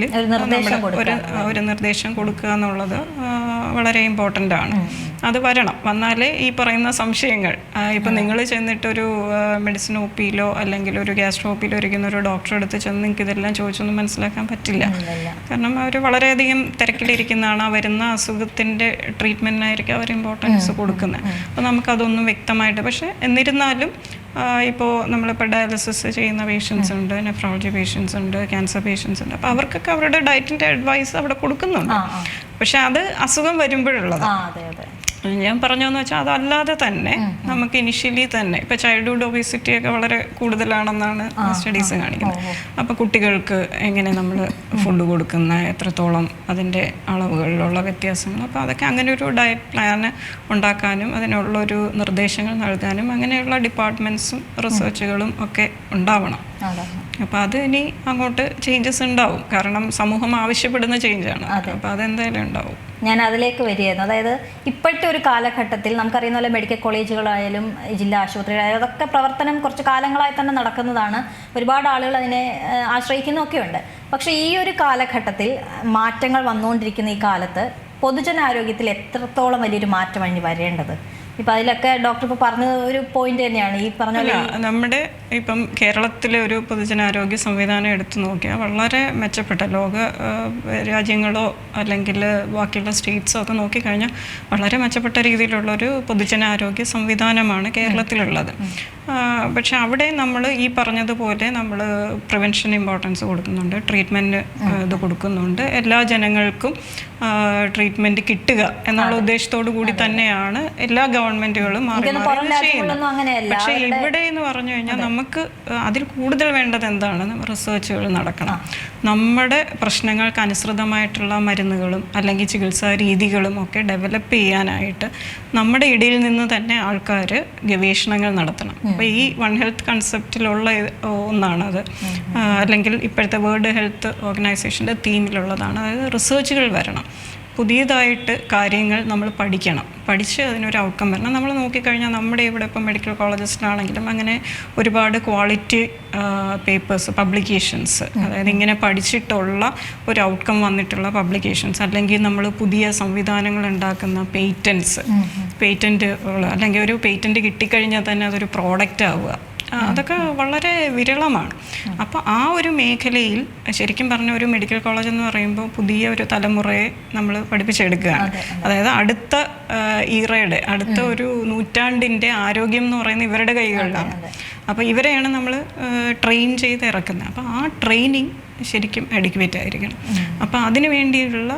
ഒരു നിർദ്ദേശം കൊടുക്കുക എന്നുള്ളത് വളരെ ഇമ്പോർട്ടൻ്റ് ആണ്. അത് വരണം. വന്നാലേ ഈ പറയുന്ന സംശയങ്ങൾ, ഇപ്പം നിങ്ങൾ ചെന്നിട്ടൊരു മെഡിസിൻ ഒ പിയിലോ അല്ലെങ്കിൽ ഒരു ഗ്യാസ്ട്രോ ഒ പിയിലോ ഇരിക്കുന്ന ഒരു ഡോക്ടറെ അടുത്ത് ചെന്ന് നിങ്ങൾക്ക് ഇതെല്ലാം ചോദിച്ചൊന്നും മനസ്സിലാക്കാൻ പറ്റില്ല. കാരണം അവർ വളരെയധികം തിരക്കിലിരിക്കുന്നതാണ്, ആ വരുന്ന അസുഖത്തിൻ്റെ ട്രീറ്റ്മെൻറ്റിനായിരിക്കും അവർ ഇമ്പോർട്ടൻസ് കൊടുക്കുന്നത്. അപ്പോൾ നമുക്കതൊന്നും വ്യക്തമായിട്ട്, പക്ഷേ എന്നിരുന്നാലും ഇപ്പോൾ നമ്മളിപ്പോൾ ഡയാലിസിസ് ചെയ്യുന്ന പേഷ്യൻസ് ഉണ്ട്, നെഫ്രോളജി പേഷ്യൻസ് ഉണ്ട്, ക്യാൻസർ പേഷ്യൻസ് ഉണ്ട്. അപ്പോൾ അവർക്കൊക്കെ അവരുടെ ഡയറ്റിൻ്റെ അഡ്വൈസ് അവിടെ കൊടുക്കുന്നുണ്ട്. പക്ഷെ അത് അസുഖം വരുമ്പോഴുള്ളത്. ഞാൻ പറഞ്ഞതെന്ന് വെച്ചാൽ അതല്ലാതെ തന്നെ നമുക്ക് ഇനിഷ്യലി തന്നെ ഇപ്പോൾ ചൈൽഡ്ഹുഡ് ഒബേസിറ്റി ഒക്കെ വളരെ കൂടുതലാണെന്നാണ് സ്റ്റഡീസ് കാണിക്കുന്നത്. അപ്പോൾ കുട്ടികൾക്ക് എങ്ങനെ നമ്മൾ ഫുഡ് കൊടുക്കുന്ന, എത്രത്തോളം അതിൻ്റെ അളവുകളിലുള്ള വ്യത്യാസങ്ങൾ, അപ്പോൾ അതൊക്കെ അങ്ങനെ ഒരു ഡയറ്റ് പ്ലാന് ഉണ്ടാക്കാനും അതിനുള്ളൊരു നിർദ്ദേശങ്ങൾ നൽകാനും അങ്ങനെയുള്ള ഡിപ്പാർട്ട്മെൻറ്റ്സും റിസർച്ചുകളും ഒക്കെ ഉണ്ടാവണം. അപ്പോൾ അത് ഇനി അങ്ങോട്ട് ചേഞ്ചസ് ഉണ്ടാവും, കാരണം സമൂഹം ആവശ്യപ്പെടുന്ന ചേഞ്ചാണ്. അപ്പോൾ അതെന്തായാലും ഉണ്ടാവും. ഞാൻ അതിലേക്ക് വരികയായിരുന്നു. അതായത് ഇപ്പോഴത്തെ ഒരു കാലഘട്ടത്തിൽ നമുക്കറിയുന്ന പോലെ മെഡിക്കൽ കോളേജുകളായാലും ജില്ലാ ആശുപത്രികളായാലും അതൊക്കെ പ്രവർത്തനം കുറച്ച് കാലങ്ങളായി തന്നെ നടക്കുന്നതാണ്. ഒരുപാട് ആളുകൾ അതിനെ ആശ്രയിക്കുന്നൊക്കെ ഉണ്ട്. പക്ഷേ ഈ ഒരു കാലഘട്ടത്തിൽ മാറ്റങ്ങൾ വന്നുകൊണ്ടിരിക്കുന്ന ഈ കാലത്ത് പൊതുജനാരോഗ്യത്തിൽ എത്രത്തോളം വലിയൊരു മാറ്റമാണ് ഇനി വരേണ്ടത്? ഇപ്പം അതിലൊക്കെ ഡോക്ടർ ഇപ്പോൾ പറഞ്ഞ ഒരു പോയിന്റ് തന്നെയാണ് ഈ പറഞ്ഞ പോലെ. നമ്മുടെ ഇപ്പം കേരളത്തിലെ ഒരു പൊതുജനാരോഗ്യ സംവിധാനം എടുത്തു നോക്കിയാൽ വളരെ മെച്ചപ്പെട്ട, ലോക രാജ്യങ്ങളോ അല്ലെങ്കിൽ ബാക്കിയുള്ള സ്റ്റേറ്റ്സോ ഒക്കെ നോക്കിക്കഴിഞ്ഞാൽ വളരെ മെച്ചപ്പെട്ട രീതിയിലുള്ളൊരു പൊതുജനാരോഗ്യ സംവിധാനമാണ് കേരളത്തിലുള്ളത്. പക്ഷെ അവിടെ നമ്മൾ ഈ പറഞ്ഞതുപോലെ നമ്മൾ പ്രിവെൻഷൻ ഇമ്പോർട്ടൻസ് കൊടുക്കുന്നുണ്ട്, ട്രീറ്റ്മെൻറ്റ് ഇത് കൊടുക്കുന്നുണ്ട്, എല്ലാ ജനങ്ങൾക്കും ട്രീറ്റ്മെൻറ്റ് കിട്ടുക എന്നുള്ള ഉദ്ദേശത്തോടു കൂടി തന്നെയാണ് എല്ലാ ഗവൺമെൻറ്റുകളും മാറി മാറി ചെയ്യുന്നത്. പക്ഷേ ഇവിടെ എന്ന് പറഞ്ഞു കഴിഞ്ഞാൽ നമുക്ക് അതിൽ കൂടുതൽ വേണ്ടത് എന്താണ്? റിസർച്ചുകൾ നടക്കണം. നമ്മുടെ പ്രശ്നങ്ങൾക്ക് അനുസൃതമായിട്ടുള്ള മരുന്നുകളും അല്ലെങ്കിൽ ചികിത്സാ രീതികളും ഒക്കെ ഡെവലപ്പ് ചെയ്യാനായിട്ട് നമ്മുടെ ഇടയിൽ നിന്ന് തന്നെ ആൾക്കാർ ഗവേഷണങ്ങൾ നടത്തണം. അപ്പോൾ ഈ വൺ ഹെൽത്ത് കൺസെപ്റ്റിലുള്ള ഒന്നാണത്, അല്ലെങ്കിൽ ഇപ്പോഴത്തെ വേൾഡ് ഹെൽത്ത് ഓർഗനൈസേഷൻ്റെ തീമിലുള്ളതാണ്. അതായത് റിസർച്ചുകൾ വരണം, പുതിയതായിട്ട് കാര്യങ്ങൾ നമ്മൾ പഠിച്ച് അതിനൊരു ഔട്ട്കം വരണം. നമ്മൾ നോക്കിക്കഴിഞ്ഞാൽ നമ്മുടെ ഇവിടെ ഇപ്പം മെഡിക്കൽ കോളേജസിലാണെങ്കിലും അങ്ങനെ ഒരുപാട് ക്വാളിറ്റി പേപ്പേഴ്സ്, പബ്ലിക്കേഷൻസ്, അതായത് ഇങ്ങനെ പഠിച്ചിട്ടുള്ള ഒരു ഔട്ട്കം വന്നിട്ടുള്ള പബ്ലിക്കേഷൻസ്, അല്ലെങ്കിൽ നമ്മൾ പുതിയ സംവിധാനങ്ങൾ ഉണ്ടാക്കുന്ന പേറ്റൻറ്റ് അല്ലെങ്കിൽ ഒരു പേറ്റൻറ്റ് കിട്ടിക്കഴിഞ്ഞാൽ തന്നെ അതൊരു പ്രോഡക്റ്റ് ആവുക, അതൊക്കെ വളരെ വിരളമാണ്. അപ്പോൾ ആ ഒരു മേഖലയിൽ ശരിക്കും പറഞ്ഞ ഒരു മെഡിക്കൽ കോളേജ് എന്ന് പറയുമ്പോൾ പുതിയ ഒരു തലമുറയെ നമ്മൾ പഠിപ്പിച്ചെടുക്കുകയാണ്. അതായത് അടുത്ത ഈറയുടെ, അടുത്ത ഒരു നൂറ്റാണ്ടിൻ്റെ ആരോഗ്യം എന്ന് പറയുന്നത് ഇവരുടെ കൈകളിലാണ്. അപ്പോൾ ഇവരെയാണ് നമ്മൾ ട്രെയിൻ ചെയ്ത് ഇറക്കുന്നത്. അപ്പോൾ ആ ട്രെയിനിങ് ശരിക്കും അഡിക്വേറ്റ് ആയിരിക്കണം. അപ്പോൾ അതിന് വേണ്ടിയുള്ള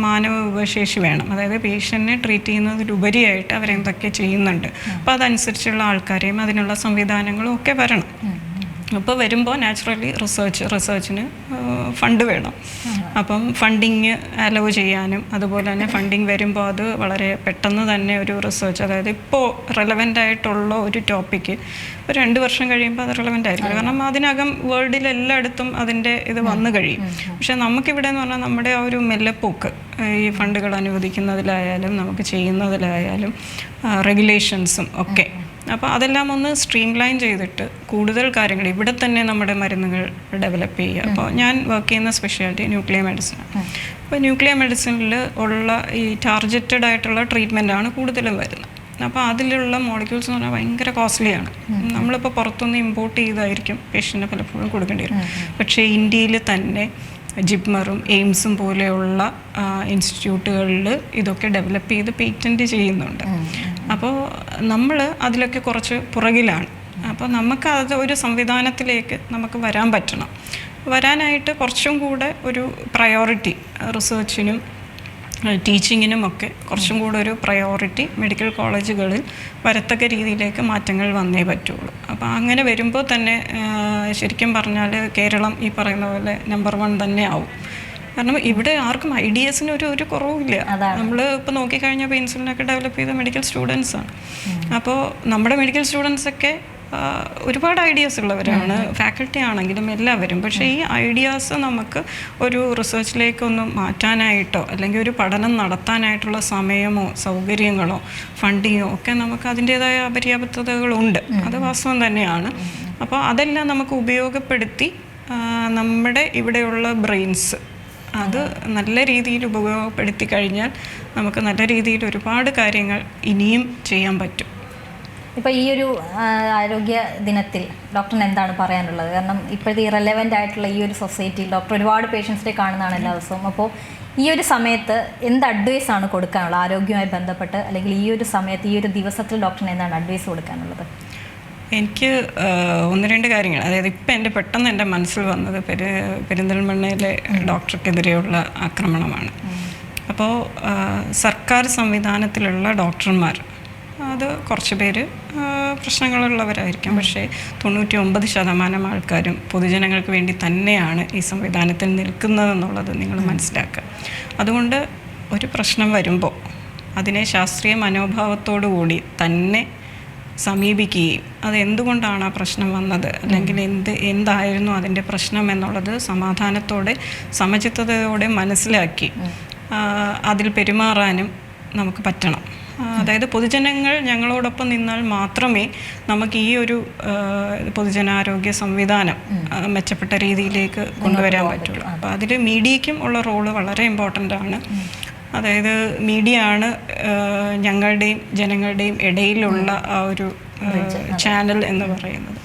മാനവ വിഭവശേഷി വേണം. അതായത് പേഷ്യൻറ്റിനെ ട്രീറ്റ് ചെയ്യുന്നതിലുപരിയായിട്ട് അവരെന്തൊക്കെ ചെയ്യുന്നുണ്ട്, അപ്പോൾ അതനുസരിച്ചുള്ള ആൾക്കാരെയും അതിനുള്ള സംവിധാനങ്ങളും ഒക്കെ വരണം. അപ്പോൾ വരുമ്പോൾ നാച്ചുറലി റിസർച്ചിന് ഫണ്ട് വേണം. അപ്പം ഫണ്ടിങ് അലോ ചെയ്യാനും, അതുപോലെ തന്നെ ഫണ്ടിങ് വരുമ്പോൾ അത് വളരെ പെട്ടെന്ന് തന്നെ ഒരു റിസർച്ച്, അതായത് ഇപ്പോൾ റെലവൻ്റ് ആയിട്ടുള്ള ഒരു ടോപ്പിക്ക് ഒരു 2 വർഷം കഴിയുമ്പോൾ അത് റെലവൻ്റ് ആയിരിക്കും. കാരണം അതിനകം വേൾഡിൽ എല്ലായിടത്തും അതിൻ്റെ ഇത് വന്നു കഴിയും. പക്ഷേ നമുക്കിവിടെ എന്ന് പറഞ്ഞാൽ നമ്മുടെ ആ ഒരു മെല്ലപ്പോക്ക്, ഈ ഫണ്ടുകൾ അനുവദിക്കുന്നതിലായാലും നമുക്ക് ചെയ്യുന്നതിലായാലും റെഗുലേഷൻസും ഒക്കെ, അപ്പോൾ അതെല്ലാം ഒന്ന് സ്ട്രീം ലൈൻ ചെയ്തിട്ട് കൂടുതൽ കാര്യങ്ങൾ ഇവിടെ തന്നെ നമ്മുടെ മരുന്നുകൾ ഡെവലപ്പ് ചെയ്യുക. അപ്പോൾ ഞാൻ വർക്ക് ചെയ്യുന്ന സ്പെഷ്യാലിറ്റി ന്യൂക്ലിയർ മെഡിസിനാണ്. അപ്പോൾ ന്യൂക്ലിയർ മെഡിസിനിൽ ഉള്ള ഈ ടാർഗറ്റഡ് ആയിട്ടുള്ള ട്രീറ്റ്മെൻറ്റാണ് കൂടുതലും വരുന്നത്. അപ്പോൾ അതിലുള്ള മോളിക്യൂൾസ് എന്ന് പറഞ്ഞാൽ ഭയങ്കര കോസ്റ്റ്ലിയാണ്. നമ്മളിപ്പോൾ പുറത്തുനിന്ന് ഇമ്പോർട്ട് ചെയ്തായിരിക്കും പേഷ്യൻറ്റിന് പലപ്പോഴും കൊടുക്കേണ്ടി വരും. പക്ഷേ ഇന്ത്യയിൽ തന്നെ ജിപ്മറും എയിംസും പോലെയുള്ള ഇൻസ്റ്റിറ്റ്യൂട്ടുകളിൽ ഇതൊക്കെ ഡെവലപ്പ് ചെയ്ത് പേറ്റൻറ്റ് ചെയ്യുന്നുണ്ട്. അപ്പോൾ നമ്മൾ അതിലൊക്കെ കുറച്ച് പുറകിലാണ്. അപ്പോൾ നമുക്ക് അത് ഒരു സംവിധാനത്തിലേക്ക് നമുക്ക് വരാൻ പറ്റണം. വരാനായിട്ട് കുറച്ചും കൂടെ ഒരു പ്രയോറിറ്റി റിസർച്ചിനും ടീച്ചിങ്ങിനുമൊക്കെ കുറച്ചും കൂടെ ഒരു പ്രയോറിറ്റി മെഡിക്കൽ കോളേജുകളിൽ വരത്തക്ക രീതിയിലേക്ക് മാറ്റങ്ങൾ വന്നേ പറ്റുള്ളൂ. അപ്പോൾ അങ്ങനെ വരുമ്പോൾ തന്നെ ശരിക്കും പറഞ്ഞാൽ കേരളം ഈ പറയുന്ന പോലെ നമ്പർ 1 തന്നെ ആവും. കാരണം ഇവിടെ ആർക്കും ഐഡിയാസിന് ഒരു കുറവുമില്ല. നമ്മൾ ഇപ്പോൾ നോക്കിക്കഴിഞ്ഞാൽ പെൻസിലിനൊക്കെ ഡെവലപ്പ് ചെയ്ത മെഡിക്കൽ സ്റ്റുഡൻസാണ്. അപ്പോൾ നമ്മുടെ മെഡിക്കൽ സ്റ്റുഡൻസൊക്കെ ഒരുപാട് ഐഡിയാസ് ഉള്ളവരാണ്, ഫാക്കൽറ്റി ആണെങ്കിലും എല്ലാവരും. പക്ഷേ ഈ ഐഡിയാസ് നമുക്ക് ഒരു റിസർച്ചിലേക്കൊന്നും മാറ്റാനായിട്ടോ അല്ലെങ്കിൽ ഒരു പഠനം നടത്താനായിട്ടുള്ള സമയമോ സൗകര്യങ്ങളോ ഫണ്ടിങ്ങോ ഒക്കെ നമുക്ക് അതിൻ്റേതായ അപര്യാപ്തതകളുണ്ട്. അത് വാസ്തവം തന്നെയാണ്. അപ്പോൾ അതെല്ലാം നമുക്ക് ഉപയോഗപ്പെടുത്തി നമ്മുടെ ഇവിടെയുള്ള ബ്രെയിൻസ് അത് നല്ല രീതിയിൽ ഉപയോഗപ്പെടുത്തി കഴിഞ്ഞാൽ നമുക്ക് നല്ല രീതിയിൽ ഒരുപാട് കാര്യങ്ങൾ ഇനിയും ചെയ്യാൻ പറ്റും. ഇപ്പോൾ ഈ ഒരു ആരോഗ്യ ദിനത്തിൽ ഡോക്ടറിന് എന്താണ് പറയാനുള്ളത്? കാരണം ഇപ്പോഴത്തെ ഇറലവൻ്റ് ആയിട്ടുള്ള ഈ ഒരു സൊസൈറ്റിയിൽ ഡോക്ടർ ഒരുപാട് പേഷ്യൻസിനെ കാണുന്നതാണ് എല്ലാ ദിവസവും. അപ്പോൾ ഈ ഒരു സമയത്ത് എന്ത് അഡ്വൈസാണ് കൊടുക്കാനുള്ളത് ആരോഗ്യവുമായി ബന്ധപ്പെട്ട്? അല്ലെങ്കിൽ ഈ ഒരു സമയത്ത് ഈ ഒരു ദിവസത്തിൽ ഡോക്ടറിന് എന്താണ് അഡ്വൈസ് കൊടുക്കാനുള്ളത്? എനിക്ക് 1-2 കാര്യങ്ങൾ, അതായത് ഇപ്പം പെട്ടെന്ന് എൻ്റെ മനസ്സിൽ വന്നത് പെരിന്തൽമണ്ണയിലെ ഡോക്ടർക്കെതിരെയുള്ള ആക്രമണമാണ്. അപ്പോൾ സർക്കാർ സംവിധാനത്തിലുള്ള ഡോക്ടർമാർ അത് കുറച്ച് പേര് പ്രശ്നങ്ങളുള്ളവരായിരിക്കും. പക്ഷേ 99% ആൾക്കാരും പൊതുജനങ്ങൾക്ക് വേണ്ടി തന്നെയാണ് ഈ സംവിധാനത്തിൽ നിൽക്കുന്നതെന്നുള്ളത് നിങ്ങൾ മനസ്സിലാക്കുക. അതുകൊണ്ട് ഒരു പ്രശ്നം വരുമ്പോൾ അതിനെ ശാസ്ത്രീയ മനോഭാവത്തോടു കൂടി തന്നെ സമീപിക്കുകയും അത് എന്തുകൊണ്ടാണ് ആ പ്രശ്നം വന്നത്, അല്ലെങ്കിൽ എന്തായിരുന്നു അതിൻ്റെ പ്രശ്നം എന്നുള്ളത് സമാധാനത്തോടെ സമചിത്തതയോടെ മനസ്സിലാക്കി അതിൽ പെരുമാറാനും നമുക്ക് പറ്റണം. അതായത് പൊതുജനങ്ങൾ ഞങ്ങളോടൊപ്പം നിന്നാൽ മാത്രമേ നമുക്ക് ഈ ഒരു പൊതുജനാരോഗ്യ സംവിധാനം മെച്ചപ്പെട്ട രീതിയിലേക്ക് കൊണ്ടുവരാൻ പറ്റുള്ളൂ. അപ്പോൾ അതിൽ മീഡിയയ്ക്കും ഉള്ള റോള് വളരെ ഇമ്പോർട്ടൻ്റ് ആണ്. അതായത് മീഡിയ ആണ് ഞങ്ങളുടെയും ജനങ്ങളുടെയും ഇടയിലുള്ള ആ ഒരു ചാനൽ എന്ന് പറയുന്നത്.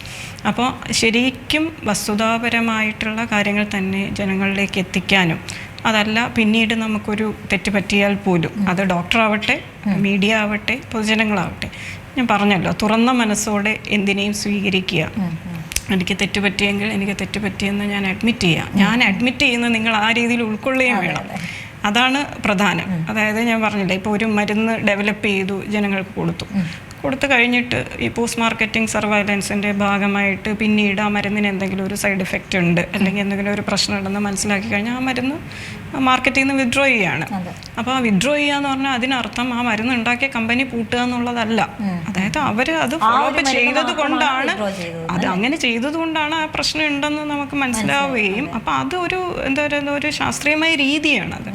അപ്പോൾ ശരിക്കും വസ്തുതാപരമായിട്ടുള്ള കാര്യങ്ങൾ തന്നെ ജനങ്ങളിലേക്ക് എത്തിക്കാനും, അതല്ല പിന്നീട് നമുക്കൊരു തെറ്റ് പറ്റിയാൽ പോലും അത് ഡോക്ടറാവട്ടെ, മീഡിയ ആവട്ടെ, പൊതുജനങ്ങളാവട്ടെ, ഞാൻ പറഞ്ഞല്ലോ, തുറന്ന മനസ്സോടെ എന്തിനേയും സ്വീകരിക്കുക. എനിക്ക് തെറ്റുപറ്റിയെങ്കിൽ എനിക്ക് തെറ്റുപറ്റിയെന്ന് ഞാൻ അഡ്മിറ്റ് ചെയ്യാം. ഞാൻ അഡ്മിറ്റ് ചെയ്യുന്നത് നിങ്ങൾ ആ രീതിയിൽ ഉൾക്കൊള്ളുകയും വേണം. അതാണ് പ്രധാനം. അതായത് ഞാൻ പറഞ്ഞില്ലേ, ഇപ്പോൾ ഒരു മരുന്ന് ഡെവലപ്പ് ചെയ്തു, ജനങ്ങൾക്ക് കൊടുത്തു കഴിഞ്ഞിട്ട് ഈ പോസ്റ്റ് മാർക്കറ്റിംഗ് സർവൈലൻസിൻ്റെ ഭാഗമായിട്ട് പിന്നീട് ആ മരുന്നിന് എന്തെങ്കിലും ഒരു സൈഡ് എഫക്റ്റ് ഉണ്ട് അല്ലെങ്കിൽ എന്തെങ്കിലും ഒരു പ്രശ്നം ഉണ്ടെന്ന് മനസ്സിലാക്കി കഴിഞ്ഞാൽ ആ മരുന്ന് മാർക്കറ്റിൽ നിന്ന് വിഡ്രോ ചെയ്യുകയാണ്. അപ്പോൾ ആ വിഡ്രോ ചെയ്യുക എന്ന് പറഞ്ഞാൽ അതിനർത്ഥം ആ മരുന്ന് ഉണ്ടാക്കിയ കമ്പനി പൂട്ടുക എന്നുള്ളതല്ല. അതായത് അവർ അത് ഫോളോ അപ്പ് ചെയ്തത് കൊണ്ടാണ്, അത് അങ്ങനെ ചെയ്തത് കൊണ്ടാണ് ആ പ്രശ്നം ഉണ്ടെന്ന് നമുക്ക് മനസ്സിലാവുകയും അപ്പോൾ അത് എന്താ പറയുക, ഒരു ശാസ്ത്രീയമായ രീതിയാണത്.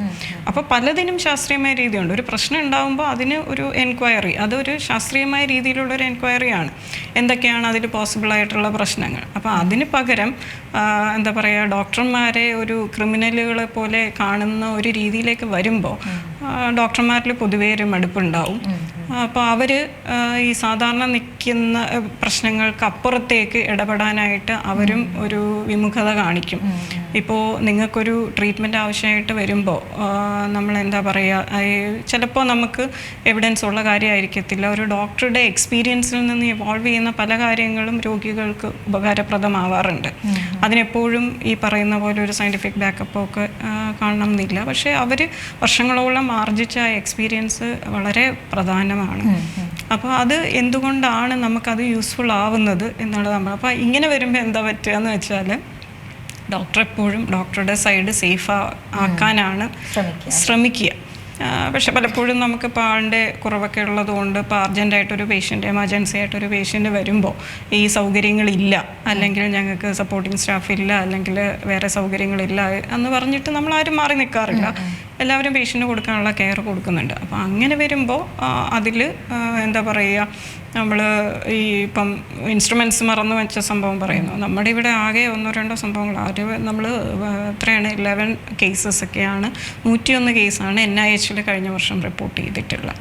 അപ്പോൾ പലതിനും ശാസ്ത്രീയമായ രീതിയുണ്ട്. ഒരു പ്രശ്നം ഉണ്ടാകുമ്പോൾ അതിന് ഒരു എൻക്വയറി, അതൊരു ശാസ്ത്രീയമായ രീതിയിലുള്ളൊരു എൻക്വയറിയാണ്. എന്തൊക്കെയാണ് അതിൽ പോസിബിളായിട്ടുള്ള പ്രശ്നങ്ങൾ. അപ്പോൾ അതിന് പകരം എന്താ പറയുക, ഡോക്ടർമാരെ ഒരു ക്രിമിനലുകളെ പോലെ കാണുന്ന ഒരു രീതിയിലേക്ക് വരുമ്പോൾ ഡോക്ടർമാരിൽ പൊതുവേ ഒരു മടുപ്പുണ്ടാവും. അപ്പോൾ അവർ ഈ സാധാരണ നിൽക്കുന്ന പ്രശ്നങ്ങൾക്ക് അപ്പുറത്തേക്ക് ഇടപെടാനായിട്ട് അവരും ഒരു വിമുഖത കാണിക്കും. ഇപ്പോൾ നിങ്ങൾക്കൊരു ട്രീറ്റ്മെൻറ്റ് ആവശ്യമായിട്ട് വരുമ്പോൾ നമ്മൾ എന്താ പറയുക, ചിലപ്പോൾ നമുക്ക് എവിഡൻസ് ഉള്ള കാര്യമായിരിക്കത്തില്ല. ഒരു ഡോക്ടറുടെ എക്സ്പീരിയൻസിൽ നിന്ന് ഇവോൾവ് ചെയ്യുന്ന പല കാര്യങ്ങളും രോഗികൾക്ക് ഉപകാരപ്രദമാവാറുണ്ട്. അതിനെപ്പോഴും ഈ പറയുന്ന പോലെ ഒരു സയൻറ്റിഫിക് ബാക്കപ്പൊക്കെ കാണണം എന്നില്ല. പക്ഷേ അവർ വർഷങ്ങളോളം ആർജിച്ച എക്സ്പീരിയൻസ് വളരെ പ്രധാനമാണ്. അപ്പോൾ അത് എന്തുകൊണ്ടാണ് നമുക്കത് യൂസ്ഫുൾ ആവുന്നത് എന്നുള്ളത് നമ്മൾ, അപ്പോൾ ഇങ്ങനെ വരുമ്പോൾ എന്താ പറ്റുക എന്ന് വെച്ചാൽ ഡോക്ടർ എപ്പോഴും ഡോക്ടറുടെ സൈഡ് സേഫ് ആക്കാനാണ് ശ്രമിക്കുക. പക്ഷെ പലപ്പോഴും നമുക്കിപ്പോൾ ആളിൻ്റെ കുറവൊക്കെ ഉള്ളതുകൊണ്ട് ഇപ്പോൾ അർജൻറ്റായിട്ടൊരു പേഷ്യൻ്റ്, എമർജൻസി ആയിട്ടൊരു പേഷ്യൻ്റ് വരുമ്പോൾ ഈ സൗകര്യങ്ങളില്ല, അല്ലെങ്കിൽ ഞങ്ങൾക്ക് സപ്പോർട്ടിങ് സ്റ്റാഫ് ഇല്ല, അല്ലെങ്കിൽ വേറെ സൗകര്യങ്ങളില്ല എന്ന് പറഞ്ഞിട്ട് നമ്മൾ ആരും മാറി നിൽക്കാറില്ല. എല്ലാവരും പേഷ്യൻ്റ് കൊടുക്കാനുള്ള കെയർ കൊടുക്കുന്നുണ്ട്. അപ്പോൾ അങ്ങനെ വരുമ്പോൾ അതിൽ എന്താ പറയുക, നമ്മൾ ഈ ഇപ്പം ഇൻസ്ട്രുമെൻറ്റ്സ് മറന്നു വെച്ച സംഭവം പറയുന്നു. നമ്മുടെ ഇവിടെ ആകെ 1-2 സംഭവങ്ങൾ, നമ്മൾ എത്രയാണ് 11 കേസസൊക്കെയാണ്, 101 കേസാണ് NIH കഴിഞ്ഞ വർഷം റിപ്പോർട്ട് ചെയ്തിട്ടുള്ളത്.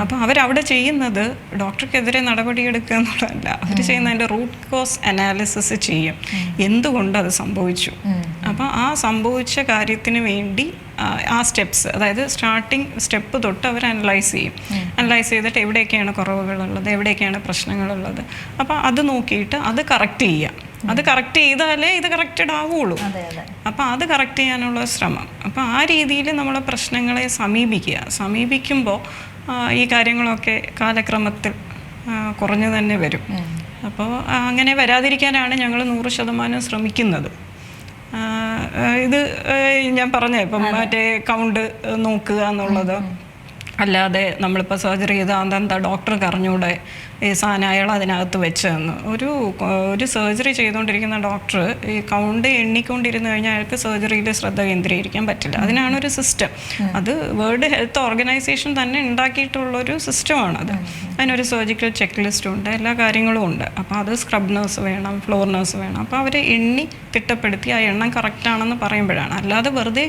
അപ്പോൾ അവരവിടെ ചെയ്യുന്നത് ഡോക്ടർക്കെതിരെ നടപടിയെടുക്കുക എന്നുള്ളതല്ല, അവർ ചെയ്യുന്നതിൻ്റെ റൂട്ട് കോസ് അനാലിസിസ് ചെയ്യും, എന്തുകൊണ്ട് അത് സംഭവിച്ചു. അപ്പോൾ ആ സംഭവിച്ച കാര്യത്തിന് വേണ്ടി ആ സ്റ്റെപ്സ്, അതായത് സ്റ്റാർട്ടിങ് സ്റ്റെപ്പ് തൊട്ട് അവർ അനലൈസ് ചെയ്തിട്ട് എവിടെയൊക്കെയാണ് കുറവുകളുള്ളത്, എവിടെയൊക്കെയാണ് പ്രശ്നങ്ങളുള്ളത്. അപ്പോൾ അത് നോക്കിയിട്ട് അത് കറക്റ്റ് ചെയ്യുക. അത് കറക്റ്റ് ചെയ്താലേ ഇത് കറക്റ്റഡ് ആവുള്ളൂ. അപ്പോൾ അത് കറക്റ്റ് ചെയ്യാനുള്ള ശ്രമം. അപ്പോൾ ആ രീതിയിൽ നമ്മൾ പ്രശ്നങ്ങളെ സമീപിക്കുമ്പോൾ ഈ കാര്യങ്ങളൊക്കെ കാലക്രമത്തിൽ കുറഞ്ഞു തന്നെ വരും. അപ്പോൾ അങ്ങനെ വരാതിരിക്കാനാണ് ഞങ്ങൾ 100% ശ്രമിക്കുന്നത്. ഇത് ഞാൻ പറഞ്ഞ ഇപ്പം മറ്റേ കൗണ്ട് നോക്കുക എന്നുള്ളത് അല്ലാതെ നമ്മളിപ്പോൾ സർജറി ചെയ്താൽ അതെന്താ ഡോക്ടർക്ക് അറിഞ്ഞൂടെ ഈ സാധനം അയാൾ അതിനകത്ത് വെച്ചതെന്ന്. ഒരു സർജറി ചെയ്തുകൊണ്ടിരിക്കുന്ന ഡോക്ടർ ഈ കൗണ്ട് എണ്ണിക്കൊണ്ടിരുന്നു കഴിഞ്ഞാൽ അയാൾക്ക് സർജറിയിൽ ശ്രദ്ധ കേന്ദ്രീകരിക്കാൻ പറ്റില്ല. അതിനാണ് ഒരു സിസ്റ്റം. അത് വേൾഡ് ഹെൽത്ത് ഓർഗനൈസേഷൻ തന്നെ ഉണ്ടാക്കിയിട്ടുള്ളൊരു സിസ്റ്റമാണത്. അതിനൊരു സർജിക്കൽ ചെക്ക് ലിസ്റ്റ് ഉണ്ട്, എല്ലാ കാര്യങ്ങളും ഉണ്ട്. അപ്പോൾ അത് സ്ക്രബ് നേഴ്സ് വേണം, ഫ്ലോർ നേഴ്സ് വേണം. അപ്പോൾ അവർ എണ്ണി തിട്ടപ്പെടുത്തി ആ എണ്ണം കറക്റ്റാണെന്ന് പറയുമ്പോഴാണ്. അല്ലാതെ വെറുതെ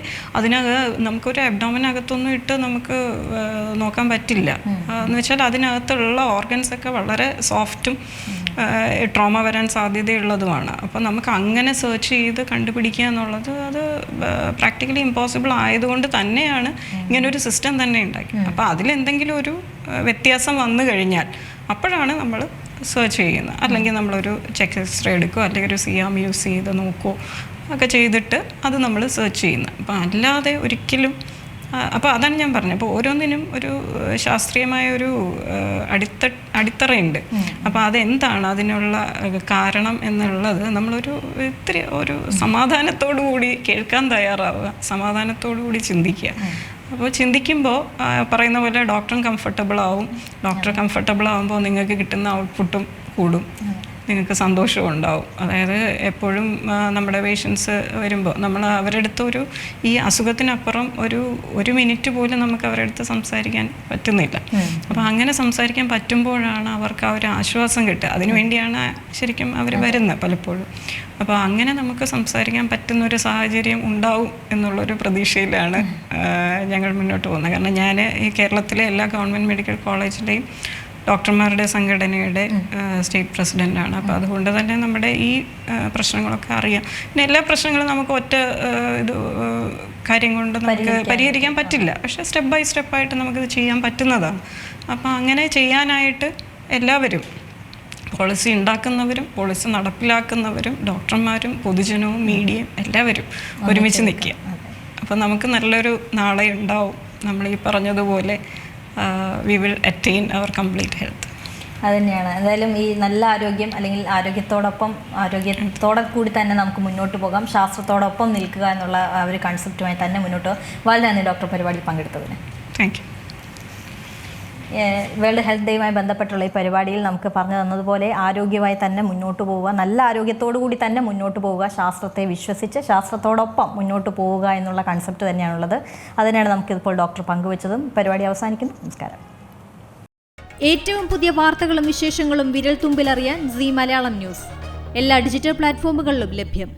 നമുക്കൊരു അബ്ഡോമിനകത്തൊന്നും ഇട്ട് നമുക്ക് നോക്കാൻ പറ്റില്ല. എന്ന് വെച്ചാൽ അതിനകത്തുള്ള ഓർഗൻസൊക്കെ വളരെ സോഫ്റ്റും ട്രോമ വരാൻ സാധ്യതയുള്ളതുമാണ്. അപ്പോൾ നമുക്ക് അങ്ങനെ സെർച്ച് ചെയ്ത് കണ്ടുപിടിക്കുക എന്നുള്ളത് അത് പ്രാക്ടിക്കലി ഇമ്പോസിബിൾ ആയതുകൊണ്ട് തന്നെയാണ് ഇങ്ങനൊരു സിസ്റ്റം തന്നെ ഉണ്ടാക്കി. അപ്പോൾ അതിലെന്തെങ്കിലും ഒരു വ്യത്യാസം വന്നു കഴിഞ്ഞാൽ അപ്പോഴാണ് നമ്മൾ സെർച്ച് ചെയ്യുന്നത്. അല്ലെങ്കിൽ നമ്മളൊരു ചെക്ക് എക്സ്റേ എടുക്കുകയോ അല്ലെങ്കിൽ ഒരു CM യൂസ് ചെയ്ത് നോക്കുകയോ ഒക്കെ ചെയ്തിട്ട് അത് നമ്മൾ സെർച്ച് ചെയ്യുന്നത്. അപ്പോൾ അല്ലാതെ ഒരിക്കലും, അപ്പോൾ അതാണ് ഞാൻ പറഞ്ഞത്. അപ്പോൾ ഓരോന്നിനും ഒരു ശാസ്ത്രീയമായ ഒരു അടിത്തറയുണ്ട്. അപ്പോൾ അതെന്താണ് അതിനുള്ള കാരണം എന്നുള്ളത് നമ്മളൊരു ഇത്തിരി ഒരു സമാധാനത്തോടു കൂടി കേൾക്കാൻ തയ്യാറാവുക, സമാധാനത്തോടു കൂടി ചിന്തിക്കുക. അപ്പോൾ ചിന്തിക്കുമ്പോൾ പറയുന്ന പോലെ ഡോക്ടറും കംഫർട്ടബിൾ ആവും. ഡോക്ടർ കംഫർട്ടബിൾ ആകുമ്പോൾ നിങ്ങൾക്ക് കിട്ടുന്ന ഔട്ട്പുട്ടും കൂടും, നിങ്ങൾക്ക് സന്തോഷവും ഉണ്ടാവും. അതായത് എപ്പോഴും നമ്മുടെ പേഷ്യൻസ് വരുമ്പോൾ നമ്മൾ അവരുടെ അടുത്ത് ഈ അസുഖത്തിനപ്പുറം ഒരു മിനിറ്റ് പോലും നമുക്ക് അവരുടെ അടുത്ത് സംസാരിക്കാൻ പറ്റുന്നില്ല. അപ്പോൾ അങ്ങനെ സംസാരിക്കാൻ പറ്റുമ്പോഴാണ് അവർക്ക് ആ ഒരു ആശ്വാസം കിട്ടുക. അതിനുവേണ്ടിയാണ് ശരിക്കും അവർ വരുന്നത് പലപ്പോഴും. അപ്പോൾ അങ്ങനെ നമുക്ക് സംസാരിക്കാൻ പറ്റുന്നൊരു സാഹചര്യം ഉണ്ടാവും എന്നുള്ളൊരു പ്രതീക്ഷയിലാണ് ഞങ്ങൾ മുന്നോട്ട് പോകുന്നത്. കാരണം ഞാൻ ഈ കേരളത്തിലെ എല്ലാ ഗവൺമെൻറ് മെഡിക്കൽ കോളേജിലെയും ഡോക്ടർമാരുടെ സംഘടനയുടെ സ്റ്റേറ്റ് പ്രസിഡൻ്റാണ്. അപ്പോൾ അതുകൊണ്ട് തന്നെ നമ്മുടെ ഈ പ്രശ്നങ്ങളൊക്കെ അറിയാം. പിന്നെ എല്ലാ പ്രശ്നങ്ങളും നമുക്ക് ഒറ്റ കാര്യം കൊണ്ട് നമുക്ക് പരിഹരിക്കാൻ പറ്റില്ല. പക്ഷേ സ്റ്റെപ്പ് ബൈ സ്റ്റെപ്പായിട്ട് നമുക്കിത് ചെയ്യാൻ പറ്റുന്നതാണ്. അപ്പോൾ അങ്ങനെ ചെയ്യാനായിട്ട് എല്ലാവരും, പോളിസി ഉണ്ടാക്കുന്നവരും പോളിസി നടപ്പിലാക്കുന്നവരും ഡോക്ടർമാരും പൊതുജനവും മീഡിയയും എല്ലാവരും ഒരുമിച്ച് നിൽക്കുക. അപ്പോൾ നമുക്ക് നല്ലൊരു നാളെ ഉണ്ടാവും. നമ്മൾ ഈ പറഞ്ഞതുപോലെ we will attain our complete health. അതുതന്നെയാണ്. എന്തായാലും ഈ നല്ല ആരോഗ്യം, അല്ലെങ്കിൽ ആരോഗ്യത്തോടെ കൂടി തന്നെ നമുക്ക് മുന്നോട്ട് പോകാം, ശാസ്ത്രത്തോടൊപ്പം നിൽക്കുക എന്നുള്ള ഒരു കൺസെപ്റ്റുമായി തന്നെ മുന്നോട്ട് പോകാം. വളരെ നന്ദി ഡോക്ടർ പരിപാടിയിൽ പങ്കെടുത്തതിന്. Thank you. വേൾഡ് ഹെൽത്ത് ഡേയുമായി ബന്ധപ്പെട്ടുള്ള ഈ പരിപാടിയിൽ നമുക്ക് പറഞ്ഞു തന്നതുപോലെ ആരോഗ്യമായി തന്നെ മുന്നോട്ട് പോവുക, നല്ല ആരോഗ്യത്തോടു കൂടി തന്നെ മുന്നോട്ട് പോവുക, ശാസ്ത്രത്തെ വിശ്വസിച്ച് ശാസ്ത്രത്തോടൊപ്പം മുന്നോട്ട് പോവുക എന്നുള്ള കൺസെപ്റ്റ് തന്നെയാണുള്ളത്. അതിനാണ് നമുക്കിപ്പോൾ ഡോക്ടർ പങ്കുവച്ചതും. പരിപാടി അവസാനിക്കുന്നു. നമസ്കാരം. ഏറ്റവും പുതിയ വാർത്തകളും വിശേഷങ്ങളും വിരൽ തുമ്പിലറിയാൻ സീ മലയാളം ന്യൂസ് എല്ലാ ഡിജിറ്റൽ പ്ലാറ്റ്ഫോമുകളിലും ലഭ്യം.